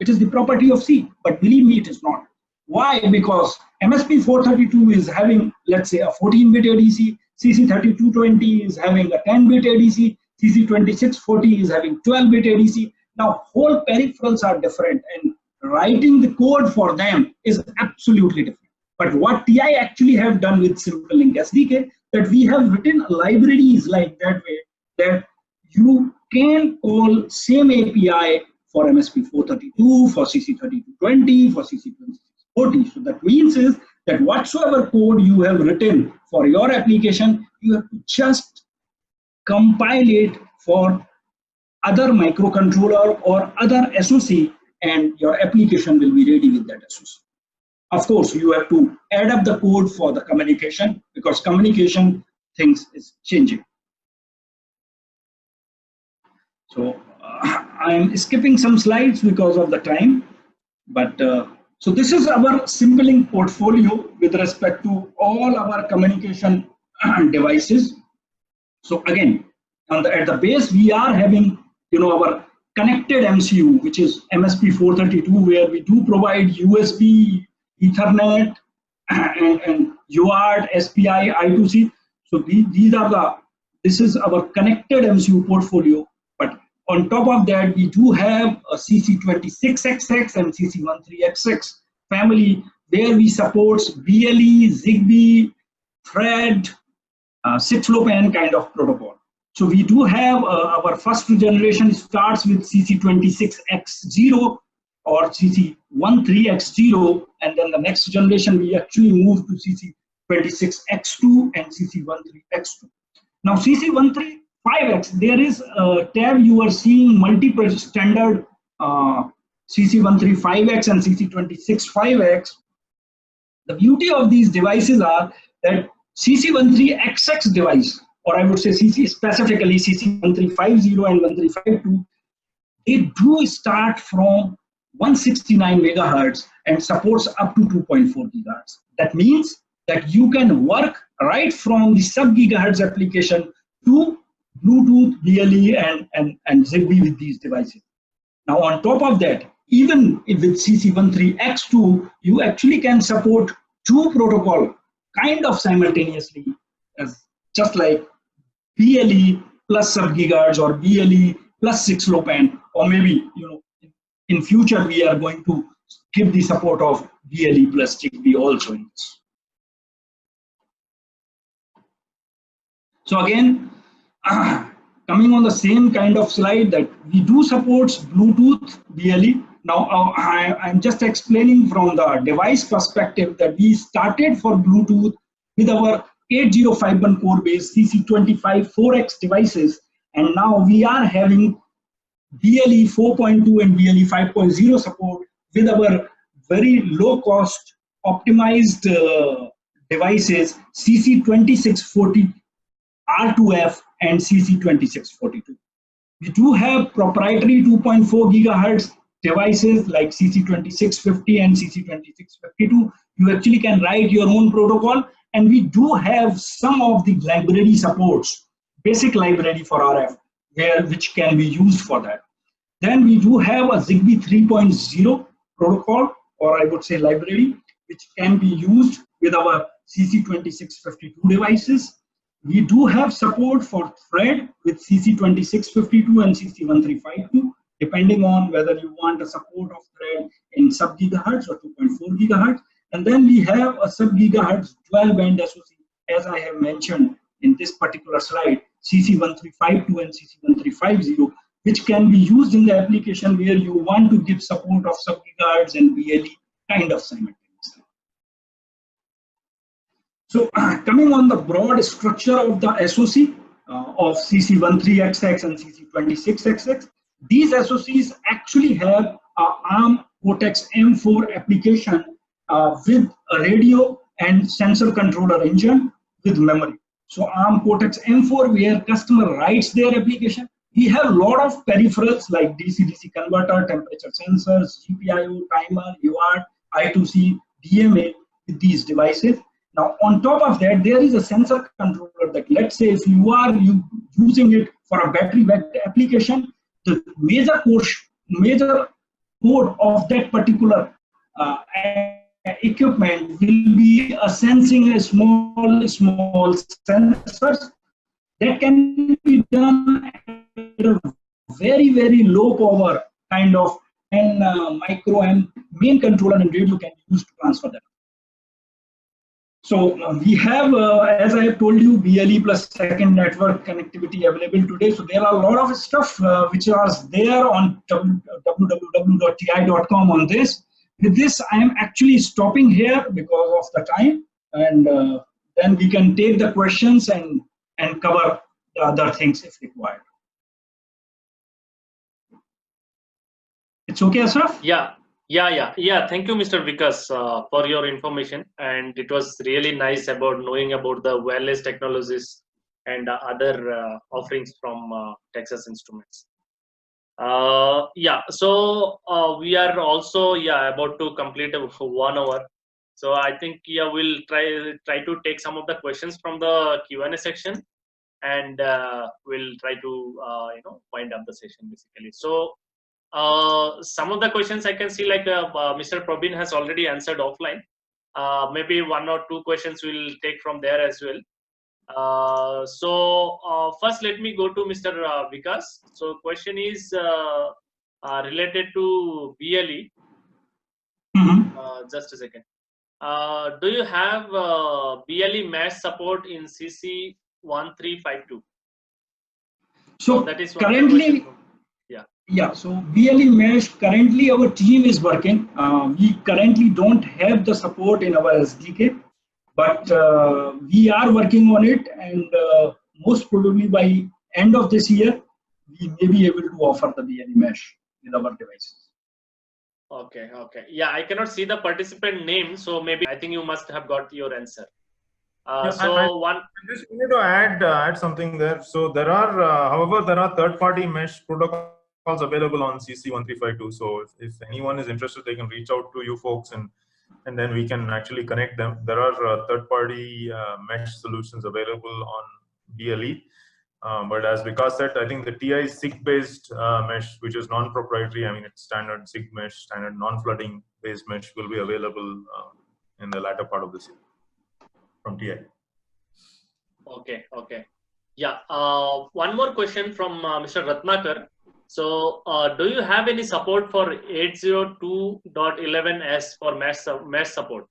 it is the property of C, but believe me, it is not. Why? Because MSP432 is having, let's say, a 14-bit ADC, CC3220 is having a 10-bit ADC, CC2640 is having 12-bit ADC. Now, whole peripherals are different, and writing the code for them is absolutely different. But what TI actually have done with Simple Link SDK, that we have written libraries like that way, that you can call same API for MSP432, for CC3220, for CC2640. So that means is that whatsoever code you have written for your application, you have to just compile it for other microcontroller or other SoC, and your application will be ready with that SoC. Of course, you have to add up the code for the communication, because communication things is changing. So I am skipping some slides because of the time, but so this is our Simple Link portfolio with respect to all our communication devices. So again, at the base, we are having our connected MCU, which is MSP432, where we do provide USB, Ethernet, and UART, SPI, I2C. So this is our connected MCU portfolio. But on top of that, we do have a CC26XX and CC13XX family, where we support BLE, Zigbee, Thread, 6LoWPAN kind of protocol. So we do have our first generation starts with CC26X0 or CC13X0, and then the next generation we actually move to CC26X2 and CC13X2. Now CC13X, there is a tab you are seeing multiple standard CC13X and CC26X. The beauty of these devices are that CC13XX device, or I would say CC specifically CC1350 and 1352, they do start from 169 megahertz and supports up to 2.4 gigahertz. That means that you can work right from the sub-gigahertz application to Bluetooth, BLE, and Zigbee with these devices. Now, on top of that, even with CC13X2, you actually can support two protocols kind of simultaneously, as just like BLE plus sub-gigahertz or BLE plus 6LoWPAN, or maybe in future we are going to give the support of BLE plus Zigbee also in this. So again, coming on the same kind of slide, that we do support Bluetooth, BLE. Now I'm just explaining from the device perspective that we started for Bluetooth with our 8051 core based CC25 devices, and now we are having BLE 4.2 and BLE 5.0 support with our very low cost optimized devices CC2640 R2F and CC2642. We do have proprietary 2.4 gigahertz devices like CC2650 and CC2652. You actually can write your own protocol, and we do have some of the library supports, basic library for RF, which can be used for that. Then we do have a Zigbee 3.0 protocol, or I would say library, which can be used with our CC2652 devices. We do have support for thread with CC2652 and CC1352, depending on whether you want a support of thread in sub-gigahertz or 2.4 gigahertz. And then we have a sub-gigahertz dual-band SoC, as I have mentioned in this particular slide, CC1352 and CC1350, which can be used in the application where you want to give support of sub-gigahertz and BLE kind of simultaneously. So coming on the broad structure of the SoC of CC13XX and CC26XX, these SoCs actually have a ARM Cortex-M4 application with a radio and sensor controller engine with memory. So ARM Cortex-M4, where customer writes their application. We have a lot of peripherals like DC-DC converter, temperature sensors, GPIO, timer, UART, I2C, DMA with these devices. Now, on top of that, there is a sensor controller that, let's say, if you are using it for a battery-backed application, the major code of that particular equipment will be sensing a small sensors that can be done at a very, very low power kind of, and micro and main controller and radio can be used to transfer that. So we have, as I have told you, BLE plus second network connectivity available today. So there are a lot of stuff which is there on www.ti.com on this. With this, I am actually stopping here because of the time, and then we can take the questions and cover the other things if required. It's okay, Ashraf? Yeah. Thank you, Mr. Vikas, for your information. And it was really nice about knowing about the wireless technologies and other offerings from Texas Instruments. So we are also about to complete 1 hour. So I think we'll try to take some of the questions from the Q&A section, and we'll try to wind up the session basically. So some of the questions I can see, like Mr. Probin has already answered offline. Maybe 1 or 2 questions we'll take from there as well. First, let me go to Mr. Vikas. So question is related to BLE. Just a second. Do you have BLE mesh support in CC1352? So that is currently, so BLE mesh, currently our team is working. We currently don't have the support in our SDK, but we are working on it, and most probably by end of this year, we may be able to offer the BLE mesh with our devices. Okay. Yeah, I cannot see the participant name, so maybe I think you must have got your answer. I just wanted to add something there. So there are, however, there are third-party mesh protocols available on CC1352. So if anyone is interested, they can reach out to you folks, and then we can actually connect them. There are third-party mesh solutions available on BLE. But as Vikas said, I think the TI SIG-based mesh, which is non-proprietary, I mean, it's standard SIG mesh, standard non-flooding based mesh, will be available in the latter part of this year from TI. Okay. Yeah. One more question from Mr. Ratnakar. So, do you have any support for 802.11s for mesh support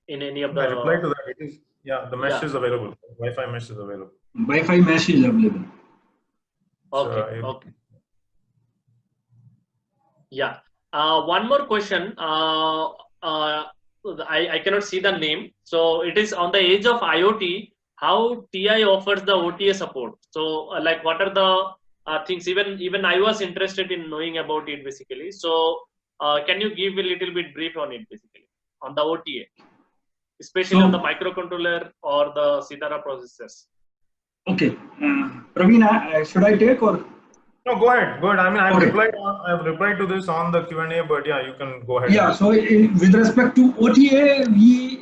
in any of the? I replied to that. It is, the mesh is available. Wi-Fi mesh is available. Wi-Fi mesh is available. Okay. Okay. Yeah. One more question. I cannot see the name. So it is on the edge of IoT. How TI offers the OTA support? So like, what are the things? Even I was interested in knowing about it basically. So can you give a little bit brief on it basically on the OTA? especially on the microcontroller or the Sitara processors? Okay, Praveen, should I take or? No, go ahead. Go ahead. I mean, Okay. I've replied to this on the Q&A, but yeah, you can go ahead. Yeah. So with respect to OTA, we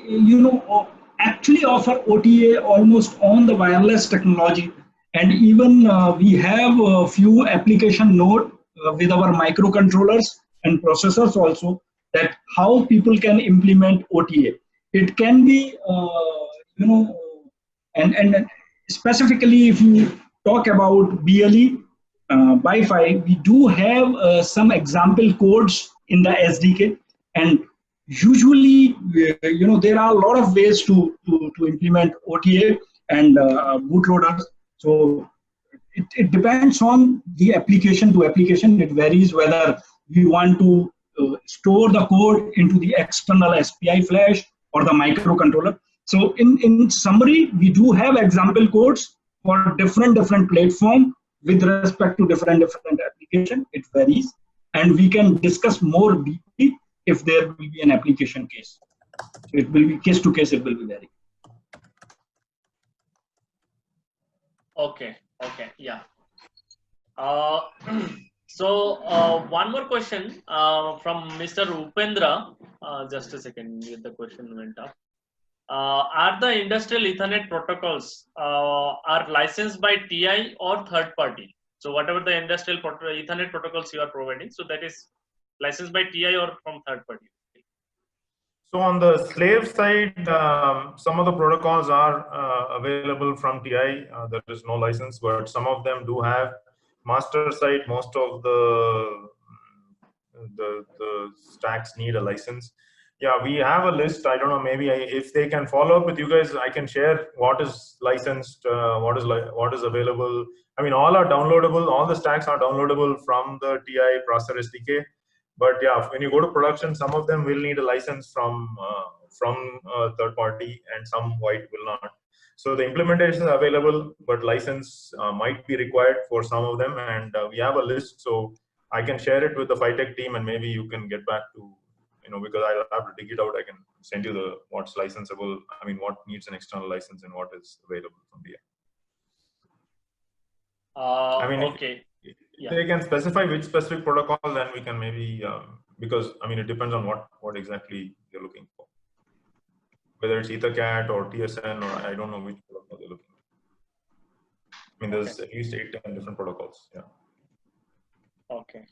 actually offer OTA almost on the wireless technology, and even we have a few application node with our microcontrollers and processors also, that how people can implement OTA. It can be and specifically if you talk about BLE, Wi-Fi, we do have some example codes in the SDK, and usually, there are a lot of ways to implement OTA and bootloaders. So it depends on the application to application. It varies whether we want to store the code into the external SPI flash or the microcontroller. So in summary, we do have example codes for different platform with respect to different application. It varies, and we can discuss more deeply if there will be an application case. So it will be case to case, it will be vary. Okay, yeah. So one more question from Mr. Upendra. Just a second, the question went up. Are the industrial Ethernet protocols are licensed by TI or third party? So whatever the industrial Ethernet protocols you are providing, so that is licensed by TI or from third party? So on the slave side, some of the protocols are available from TI. There is no license, but some of them do have. Master side, most of the stacks need a license. Yeah, we have a list. I don't know, maybe if they can follow up with you guys, I can share what is licensed, what is available. I mean, all are downloadable. All the stacks are downloadable from the TI processor SDK. But yeah, when you go to production, some of them will need a license from third party, and some white will not. So the implementation is available, but license might be required for some of them. And we have a list, so I can share it with the PHYTEC team, and maybe you can get back to, because I'll have to dig it out. I can send you what's licensable. I mean, what needs an external license and what is available from the. I mean, okay. If they can specify which specific protocol, then we can maybe, because I mean, it depends on what exactly you're looking for. Whether it's EtherCAT or TSN, or I don't know which protocol they're looking for. I mean, there's at least 8-10 different protocols. Yeah. Okay.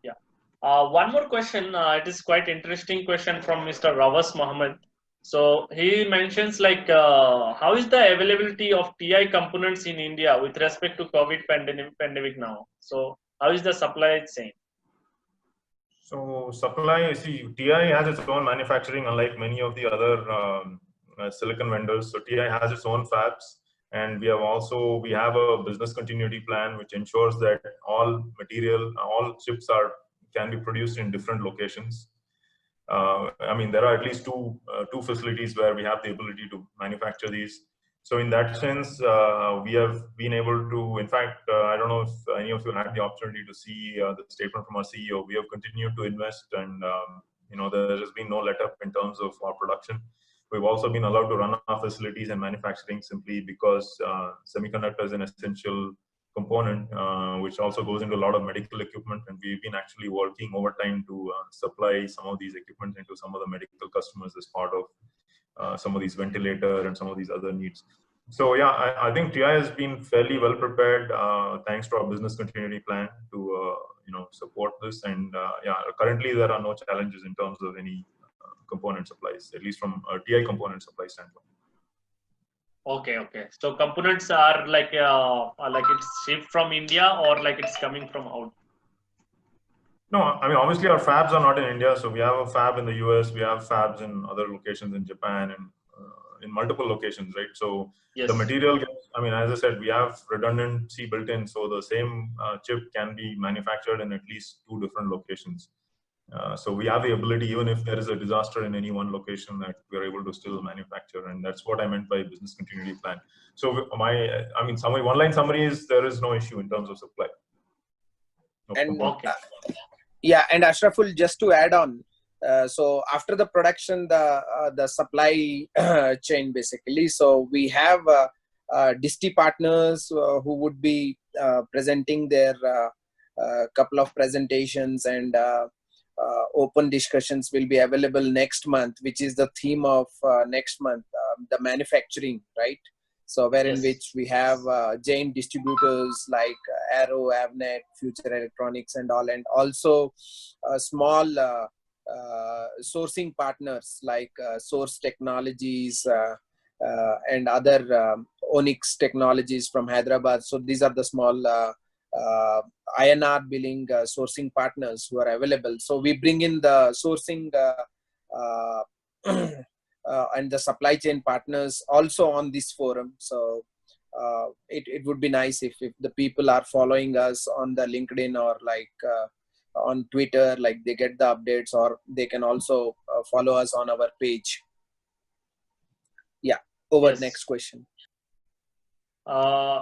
Yeah. One more question. It is quite interesting question from Mr. Rawaz Mohammed. So he mentions like, how is the availability of TI components in India with respect to COVID pandemic now? So how is the supply chain? So supply, see, TI has its own manufacturing, unlike many of the other silicon vendors. So TI has its own fabs, and we have a business continuity plan which ensures that all chips can be produced in different locations. I mean, there are at least two facilities where we have the ability to manufacture these. So in that sense, we have been able to, in fact, I don't know if any of you had the opportunity to see the statement from our CEO. We have continued to invest, and there has been no let up in terms of our production. We've also been allowed to run our facilities and manufacturing simply because semiconductor is an essential component, which also goes into a lot of medical equipment, and we've been actually working overtime to supply some of these equipment into some of the medical customers as part of some of these ventilator and some of these other needs. So yeah, I think TI has been fairly well prepared, thanks to our business continuity plan to support this. And yeah, currently there are no challenges in terms of any component supplies, at least from a TI component supply standpoint. Okay. So components are like it's shipped from India or like it's coming from out? No, I mean, obviously our fabs are not in India. So we have a fab in the US, we have fabs in other locations in Japan, and in multiple locations, right? So yes, the material gets, I mean, as I said, we have redundancy built in. So the same chip can be manufactured in at least 2 different locations. So we have the ability, even if there is a disaster in any one location, that we're able to still manufacture. And that's what I meant by business continuity plan. So one-line summary is there is no issue in terms of supply. And yeah, and Ashraful, just to add on, so after the production, the supply chain basically. So we have disti partners who would be presenting their couple of presentations, and open discussions will be available next month, which is the theme of next month, the manufacturing, right? So wherein which we have giant distributors like Arrow, Avnet, Future Electronics and all, and also small sourcing partners like Source Technologies and other Onyx Technologies from Hyderabad. So these are the small INR billing sourcing partners who are available. So we bring in the sourcing and the supply chain partners also on this forum. So it would be nice if the people are following us on the LinkedIn or like on Twitter, like they get the updates, or they can also follow us on our page. Yeah, over. Yes. Next question.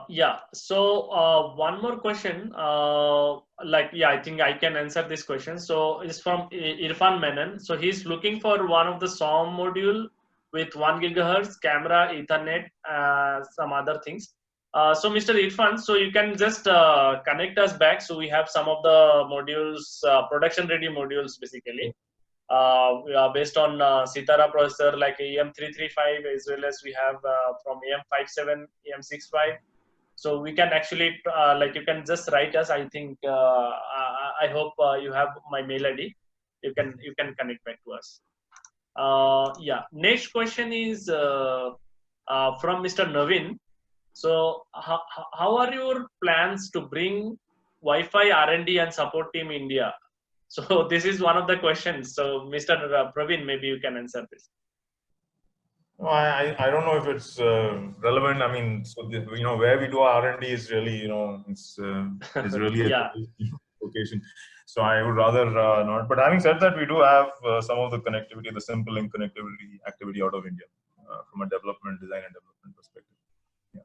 Yeah, so one more question, I think I can answer this question. So it's from Irfan Menon. So he's looking for one of the SOM module with 1 gigahertz camera, Ethernet, some other things. So Mr. Irfan, so you can just connect us back. So we have some of the modules, production ready modules basically. Based on Sitara processor like EM335, as well as we have from EM57, EM65. So we can actually you can just write us. I think I hope you have my mail ID. You can connect back to us. Yeah. Next question is from Mr. Navin. So how are your plans to bring Wi-Fi R&D and support team India? So this is one of the questions. So Mr. Praveen, maybe you can answer this. Well, I don't know if it's relevant. I mean, so where we do our R&D is really it's really yeah. a location. So I would rather not. But having said that, we do have some of the connectivity, the simple link connectivity activity out of India from a design and development perspective. Yeah.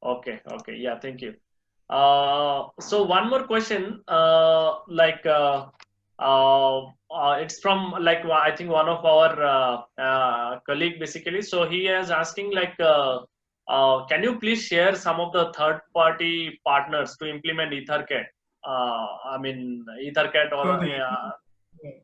Okay. Yeah. Thank you. So one more question, it's from I think one of our colleague basically. So he is asking can you please share some of the third-party partners to implement EtherCAT? I mean EtherCAT or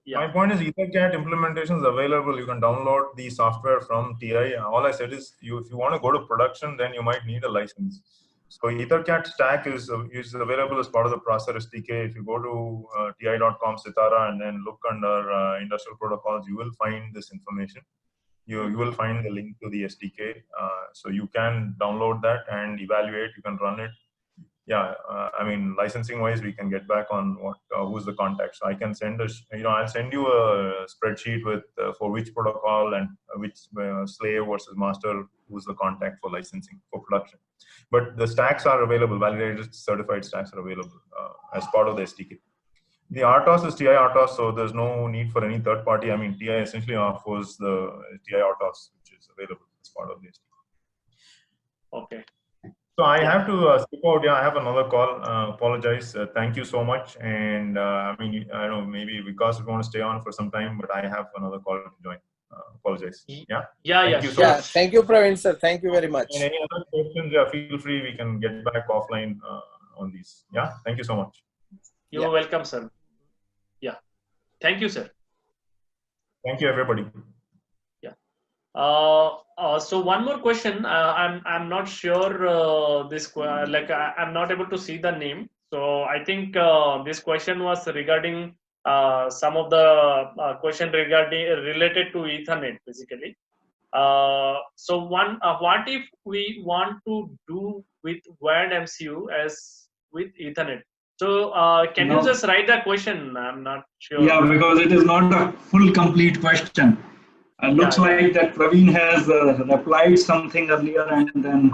My point is EtherCAT implementation is available. You can download the software from TI. All I said is if you want to go to production, then you might need a license. So EtherCAT stack is available as part of the processor SDK. If you go to ti.com Sitara and then look under industrial protocols, you will find this information. You will find the link to the SDK. So you can download that and evaluate. You can run it. Yeah, I mean, licensing wise, we can get back on who's the contact. So I can send I'll send you a spreadsheet with for which protocol and which slave versus master, who's the contact for licensing for production. But the stacks are available, validated, certified stacks are available as part of the SDK. The RTOS is TI RTOS, so there's no need for any third party. I mean, TI essentially offers the TI RTOS, which is available as part of the SDK. Okay. So I have to skip out. Yeah, I have another call. Apologize. Thank you so much. And I mean, I don't know, maybe because we want to stay on for some time, but I have another call to join. Apologize. Yeah. Thank you so much. Thank you, Praveen sir. Thank you very much. And any other questions? Yeah, feel free. We can get back offline on these. Yeah. Thank you so much. You're welcome, sir. Yeah. Thank you, sir. Thank you, everybody. So one more question. I'm not sure I'm not able to see the name. So I think this question was regarding some of the question related to Ethernet basically. So what if we want to do with wired MCU as with Ethernet? So can you just write the question? I'm not sure. Yeah, because it is not a full complete question. Looks like that Praveen has replied something earlier, and then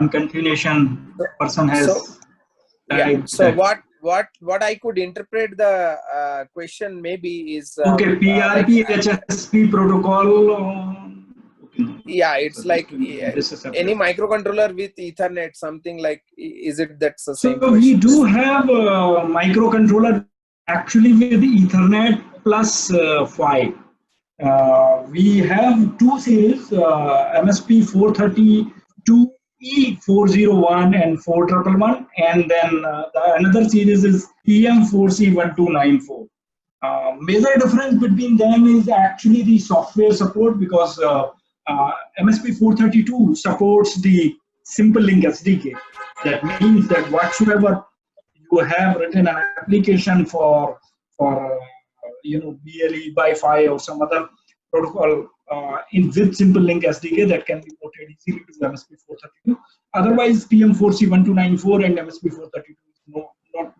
in continuation, the person has. So what I could interpret the question maybe is okay, PRP HSP protocol. Yeah, it's like any microcontroller with Ethernet, something like. Is it that's the same? So we do have a microcontroller actually with Ethernet plus PHYEEC. We have two series, MSP 432E401 and 4111, and then another series is PM4C1294. Major difference between them is actually the software support, because MSP 432 supports the simple link SDK. That means that whatsoever you have written an application for BLE, Wi-Fi, or some other protocol in with simple link SDK, that can be ported easily to MSP 432. Otherwise, PM4C1294 and MSP 432 is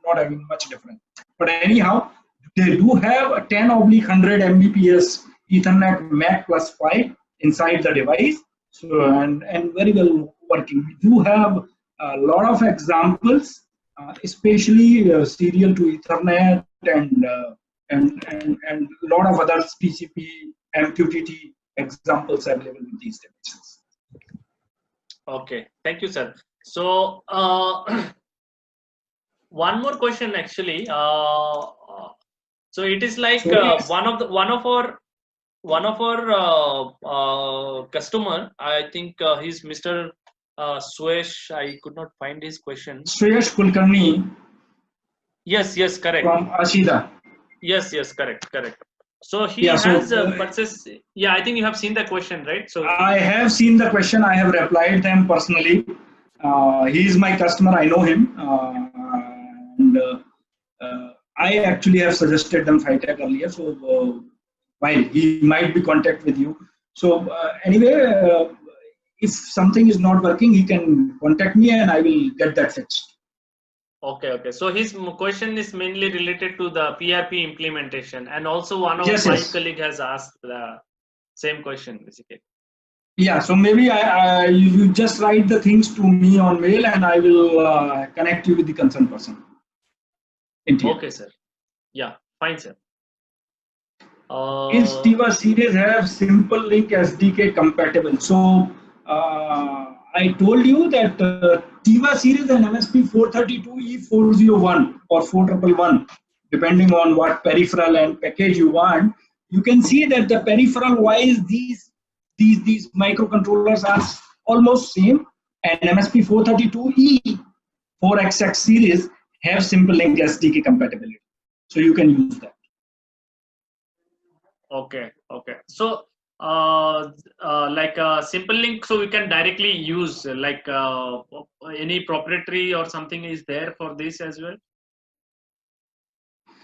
not having much difference. But anyhow, they do have a 10/100 Mbps Ethernet MAC plus PHYEEC inside the device, so and very well working. We do have a lot of examples, especially serial to Ethernet and a lot of other TCP, MQTT examples available with these devices. Okay, thank you, sir. So one more question actually. So it is like one of our customer. I think he's Mr. Suesh. I could not find his question. Suesh Kulkarni. Yes, correct. From Ashida. Yes, correct. So he has purchased. Yeah, I think you have seen the question, right? So I have seen the question. I have replied them personally. He is my customer. I know him, and I actually have suggested them PHYTEC earlier. So while he might be in contact with you. So anyway, if something is not working, he can contact me and I will get that fixed. Okay. So his question is mainly related to the PRP implementation, and also one of my colleague has asked the same question basically. Yeah, so maybe you just write the things to me on mail and I will connect you with the concerned person. Okay, sir. Yeah, fine, sir. Is TIVA series have simple link SDK compatible? So I told you that TIVA series and MSP 432E401 or 4111, depending on what peripheral and package you want, you can see that the peripheral wise these microcontrollers are almost same, and MSP 432E 4XX series have simple link SDK compatibility, so you can use that. Okay. So like simple link, so we can directly use like any proprietary or something is there for this as well?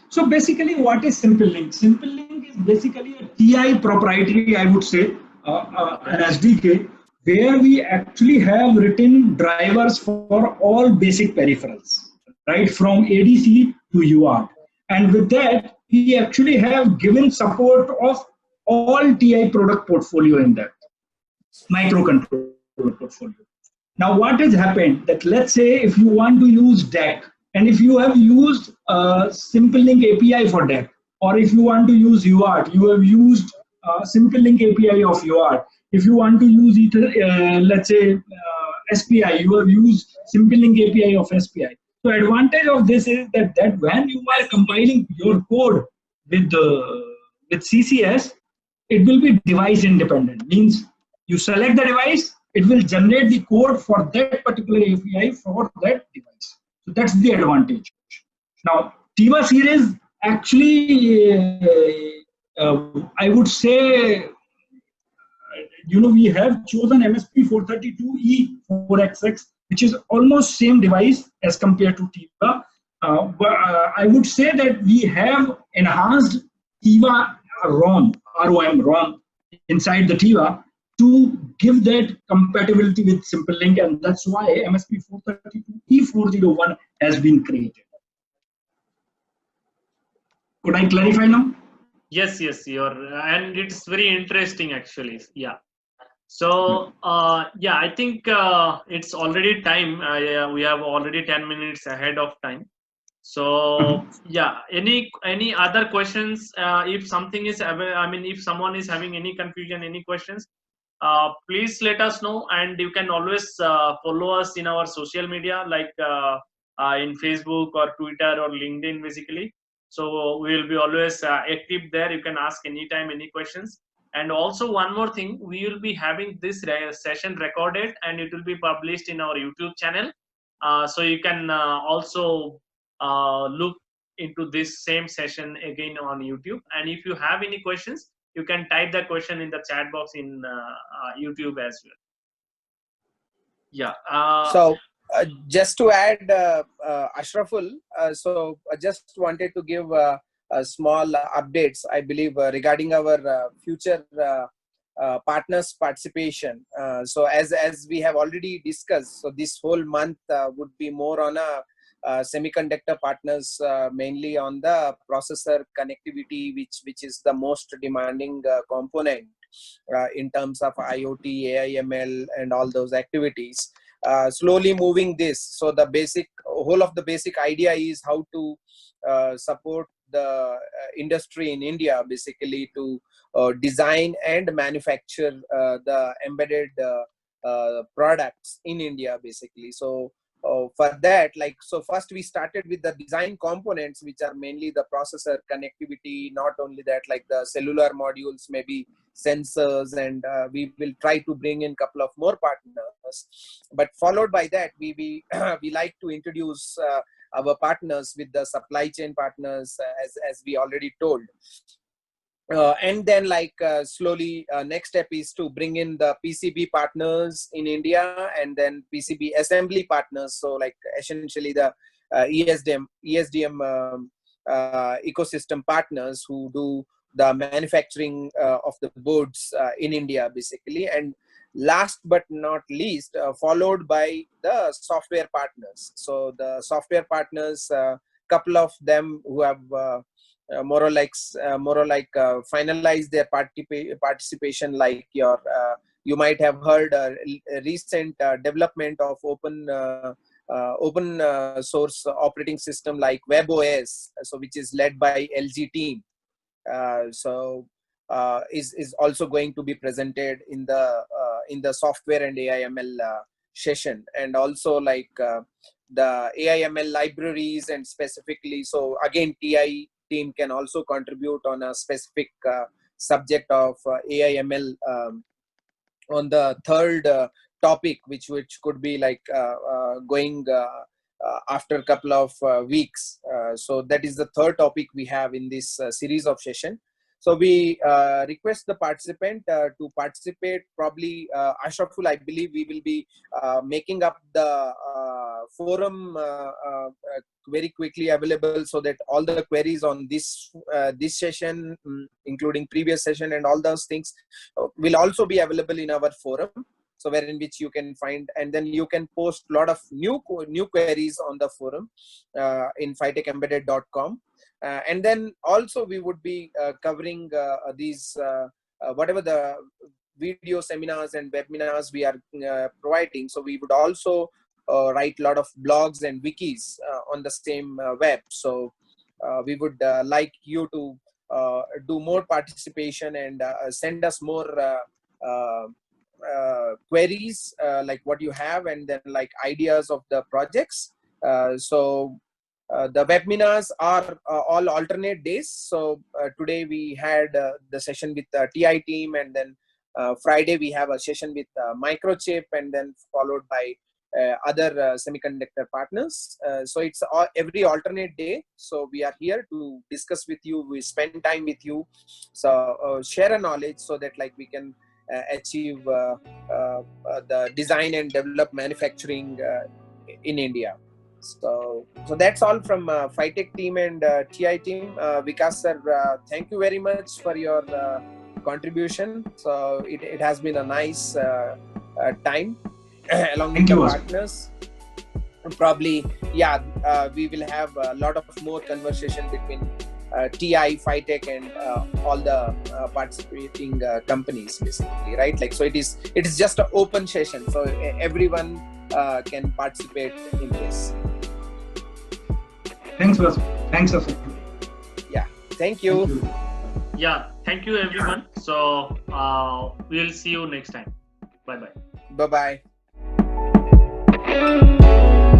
So basically, what is simple link? Simple link is basically a TI proprietary, I would say, an SDK, where we actually have written drivers for all basic peripherals, right, from ADC to UART. And with that, we actually have given support of all TI product portfolio in that microcontroller portfolio. Now, what has happened that, let's say, if you want to use DAC, and if you have used Simple Link API for DAC, or if you want to use UART, you have used Simple Link API of UART. If you want to use let's say SPI, you have used Simple Link API of SPI. So advantage of this is that when you are compiling your code with CCS, it will be device independent. Means you select the device, it will generate the code for that particular API for that device. So that's the advantage. Now, TIVA series actually, I would say, we have chosen MSP 432E4XX, which is almost same device as compared to TIVA. But I would say that we have enhanced TIVA ROM inside the TIVA to give that compatibility with Simple Link, and that's why MSP 432E401 has been created. Could I clarify now? Yes, and it's very interesting actually. Yeah. So yeah, I think it's already time. We have already 10 minutes ahead of time. So yeah, any other questions? If something is, if someone is having any confusion, any questions, please let us know, and you can always follow us in our social media, like in Facebook or Twitter or LinkedIn, basically. So we will be always active there. You can ask anytime, any questions. And also one more thing, we will be having this session recorded and it will be published in our YouTube channel. So you can also look into this same session again on YouTube. And if you have any questions, you can type the question in the chat box in YouTube as well. Yeah. So just to add, Ashraful, so I just wanted to give small updates, I believe, regarding our future partners participation. So as we have already discussed, so this whole month would be more on a semiconductor partners, mainly on the processor connectivity, which is the most demanding component in terms of IoT, AI, ML, and all those activities. Slowly moving this. So the whole of the basic idea is how to support the industry in India, basically to design and manufacture the embedded products in India, basically. So for that, so first we started with the design components, which are mainly the processor connectivity. Not only that, like the cellular modules, maybe sensors, and we will try to bring in a couple of more partners. But followed by that, we like to introduce our partners with the supply chain partners, as we already told. And then slowly next step is to bring in the PCB partners in India, and then PCB assembly partners. So essentially the ESDM ecosystem partners who do the manufacturing of the boards in India, basically. And last but not least, followed by the software partners. So the software partners, couple of them who have more or like finalize their participation, like you might have heard a recent development of open source operating system like WebOS, so which is led by LG team. Is also going to be presented in the software and AI/ML session, and also the AI/ML libraries, and specifically, so again TI team can also contribute on a specific subject of AI/ML on the third topic, which could be going after a couple of weeks. So that is the third topic we have in this series of session. So we request the participant to participate. Probably, Ashraful, I believe we will be making up the forum very quickly available, so that all the queries on this session, including previous session and all those things, will also be available in our forum. So wherein which you can find, and then you can post a lot of new queries on the forum in PHYTECembedded.com. And then also we would be covering these whatever the video seminars and webinars we are providing. So we would also write a lot of blogs and wikis on the same web. So we would like you to do more participation and send us more queries like what you have, and then ideas of the projects. The webinars are all alternate days. So today we had the session with the TI team, and then Friday we have a session with Microchip, and then followed by other semiconductor partners. So it's every alternate day. So we are here to discuss with you. We spend time with you. So share a knowledge, so that we can achieve the design and develop manufacturing in India. So that's all from PHYTEC team and TI team. Vikas sir, thank you very much for your contribution. So it has been a nice time along with the partners. Probably, yeah, we will have a lot of more conversation between TI, PHYTEC, and all the participating companies, basically, right? So it is just an open session, so everyone can participate in this. Thanks, Asif. Yeah, thank you. Yeah, thank you everyone. So we'll see you next time. Bye bye. Bye bye.